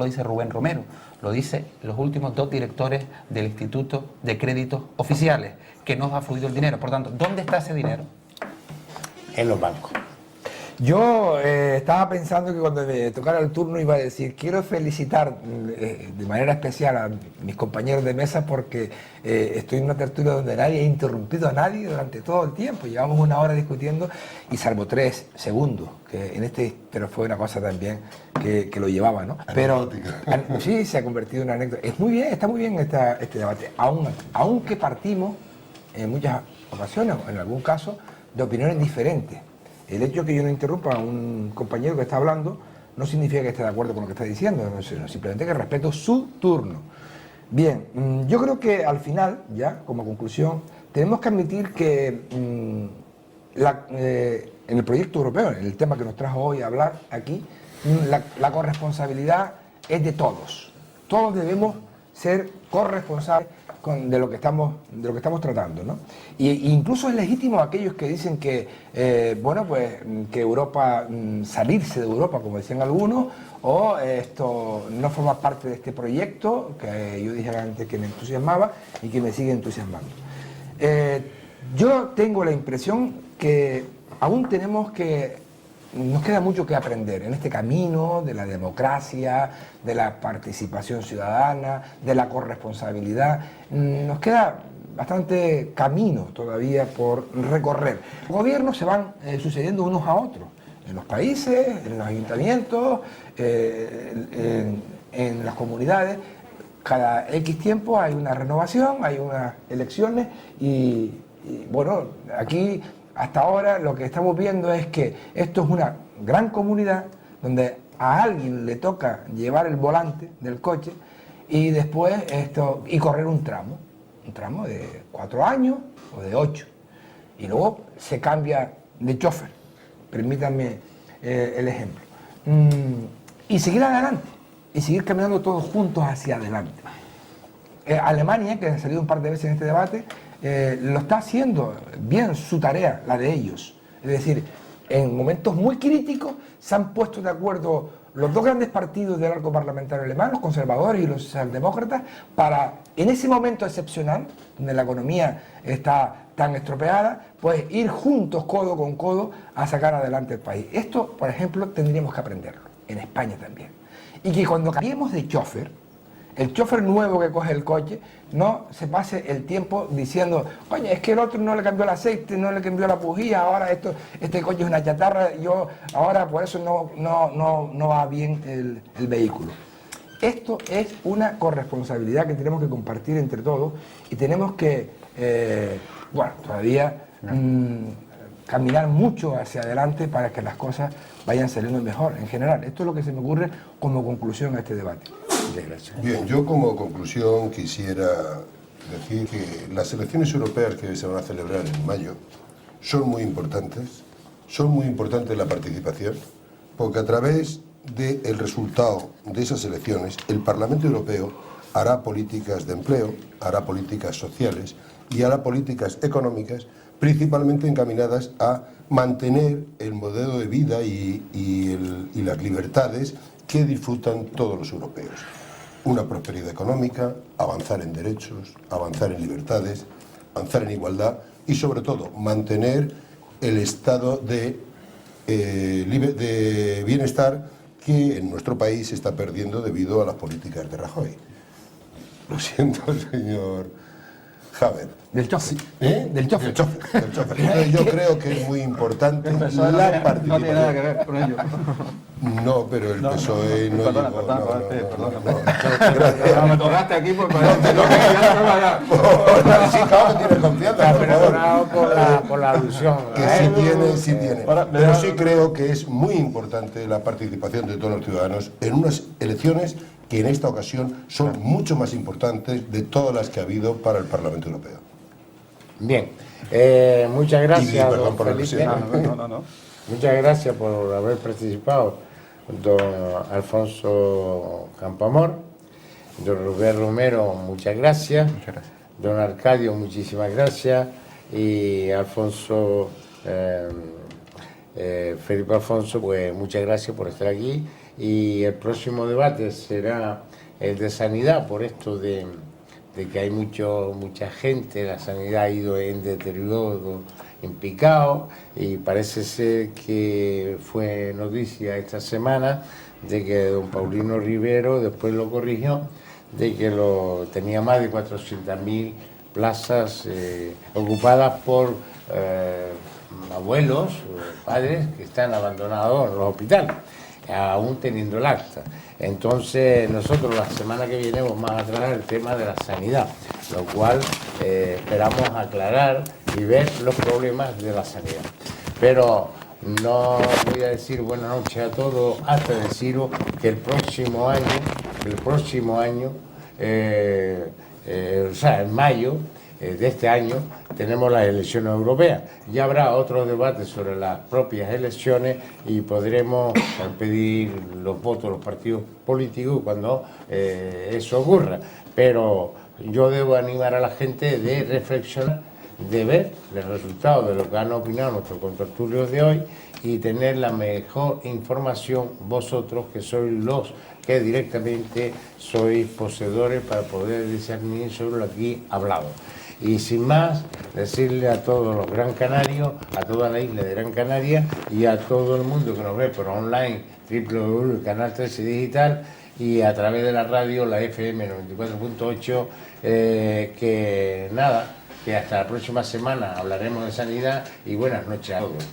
dice Rubén Romero, lo dice los últimos 2 directores del Instituto de Créditos Oficiales, que no ha fluido el dinero. Por tanto, ¿dónde está ese dinero? En los bancos. Yo estaba pensando que cuando me tocara el turno iba a decir, quiero felicitar de manera especial a mis compañeros de mesa, porque estoy en una tertulia donde nadie ha interrumpido a nadie durante todo el tiempo. Llevamos 1 hora discutiendo y salvo 3 segundos, pero fue una cosa también que lo llevaba, ¿no? Pero sí, se ha convertido en una anécdota. Es muy bien, está muy bien este debate, aunque partimos en muchas ocasiones, o en algún caso, de opiniones diferentes. El hecho de que yo no interrumpa a un compañero que está hablando no significa que esté de acuerdo con lo que está diciendo, sino simplemente que respeto su turno. Bien, yo creo que al final, ya como conclusión, tenemos que admitir que en el proyecto europeo, en el tema que nos trajo hoy a hablar aquí, la corresponsabilidad es de todos. Todos debemos ser corresponsables de lo que estamos tratando, ¿no? Y incluso es legítimo aquellos que dicen que bueno, pues que Europa, salirse de Europa, como decían algunos, o esto no forma parte de este proyecto que yo dije antes que me entusiasmaba y que me sigue entusiasmando. Yo tengo la impresión que aún nos queda mucho que aprender en este camino de la democracia, de la participación ciudadana, de la corresponsabilidad. Nos queda bastante camino todavía por recorrer. Los gobiernos se van sucediendo unos a otros, en los países, en los ayuntamientos, en las comunidades. Cada X tiempo hay una renovación, hay unas elecciones y bueno, aquí hasta ahora lo que estamos viendo es que esto es una gran comunidad donde a alguien le toca llevar el volante del coche y después y correr un tramo de 4 años o de 8 y luego se cambia de chofer, permítanme el ejemplo, y seguir adelante y seguir caminando todos juntos hacia adelante. Alemania, que ha salido un par de veces en este debate, lo está haciendo bien su tarea, la de ellos. Es decir, en momentos muy críticos se han puesto de acuerdo los dos grandes partidos del arco parlamentario alemán, los conservadores y los socialdemócratas, para, en ese momento excepcional, donde la economía está tan estropeada, pues ir juntos, codo con codo, a sacar adelante el país. Esto, por ejemplo, tendríamos que aprenderlo, en España también. Y que cuando cambiemos de chofer, el chofer nuevo que coge el coche no se pase el tiempo diciendo, coño, es que el otro no le cambió el aceite, no le cambió la bujía, ahora este coche es una chatarra, ahora por eso no va bien el vehículo. Esto es una corresponsabilidad que tenemos que compartir entre todos y tenemos que, bueno, todavía caminar mucho hacia adelante para que las cosas vayan saliendo mejor en general. Esto es lo que se me ocurre como conclusión a este debate. Bien, yo como conclusión quisiera decir que las elecciones europeas que se van a celebrar en mayo son muy importantes la participación, porque a través del resultado de esas elecciones el Parlamento Europeo hará políticas de empleo, hará políticas sociales y hará políticas económicas principalmente encaminadas a mantener el modelo de vida y las libertades que disfrutan todos los europeos. Una prosperidad económica, avanzar en derechos, avanzar en libertades, avanzar en igualdad y sobre todo mantener el estado de bienestar que en nuestro país se está perdiendo debido a las políticas de Rajoy. Lo siento, señor Haber. Del chofer. Del chofer. Entonces, yo creo que es muy importante la participación. No tiene nada que ver con ello. No, pero el PSOE no llegó. No, me tocaste aquí porque Sí, claro que tienes confianza. Perdonado por la alusión. Que sí tiene. Pero sí creo que es muy importante la participación de todos los ciudadanos en unas elecciones que en esta ocasión son mucho más importantes de todas las que ha habido para el Parlamento Europeo. Bien, muchas gracias, perdón don por el Felipe. No. Muchas gracias por haber participado, don Alfonso Campoamor, don Rubén Romero, muchas gracias. Muchas gracias. Don Arcadio, muchísimas gracias. Y Alfonso, Felipe Alfonso, pues muchas gracias por estar aquí. Y el próximo debate será el de sanidad, por esto de que hay mucha gente, la sanidad ha ido en deterioro, en picado, y parece ser que fue noticia esta semana de que don Paulino Rivero después lo corrigió, de que tenía más de 400.000 plazas ocupadas por abuelos o padres que están abandonados en los hospitales, aún teniendo el acta. Entonces nosotros la semana que viene vamos a tratar el tema de la sanidad, lo cual esperamos aclarar y ver los problemas de la sanidad. Pero no voy a decir buenas noches a todos hasta deciros que el próximo año, o sea, en mayo de este año, tenemos las elecciones europeas. Ya habrá otros debates sobre las propias elecciones y podremos pedir los votos de los partidos políticos cuando eso ocurra. Pero yo debo animar a la gente de reflexionar, de ver el resultado de lo que han opinado nuestros contertulios de hoy y tener la mejor información vosotros, que sois los que directamente sois poseedores para poder discernir sobre lo aquí hablado. Y sin más, decirle a todos los Gran Canarios, a toda la isla de Gran Canaria y a todo el mundo que nos ve por online, Canal 13 Digital y a través de la radio, la FM 94.8, que nada, que hasta la próxima semana hablaremos de sanidad y buenas noches a todos.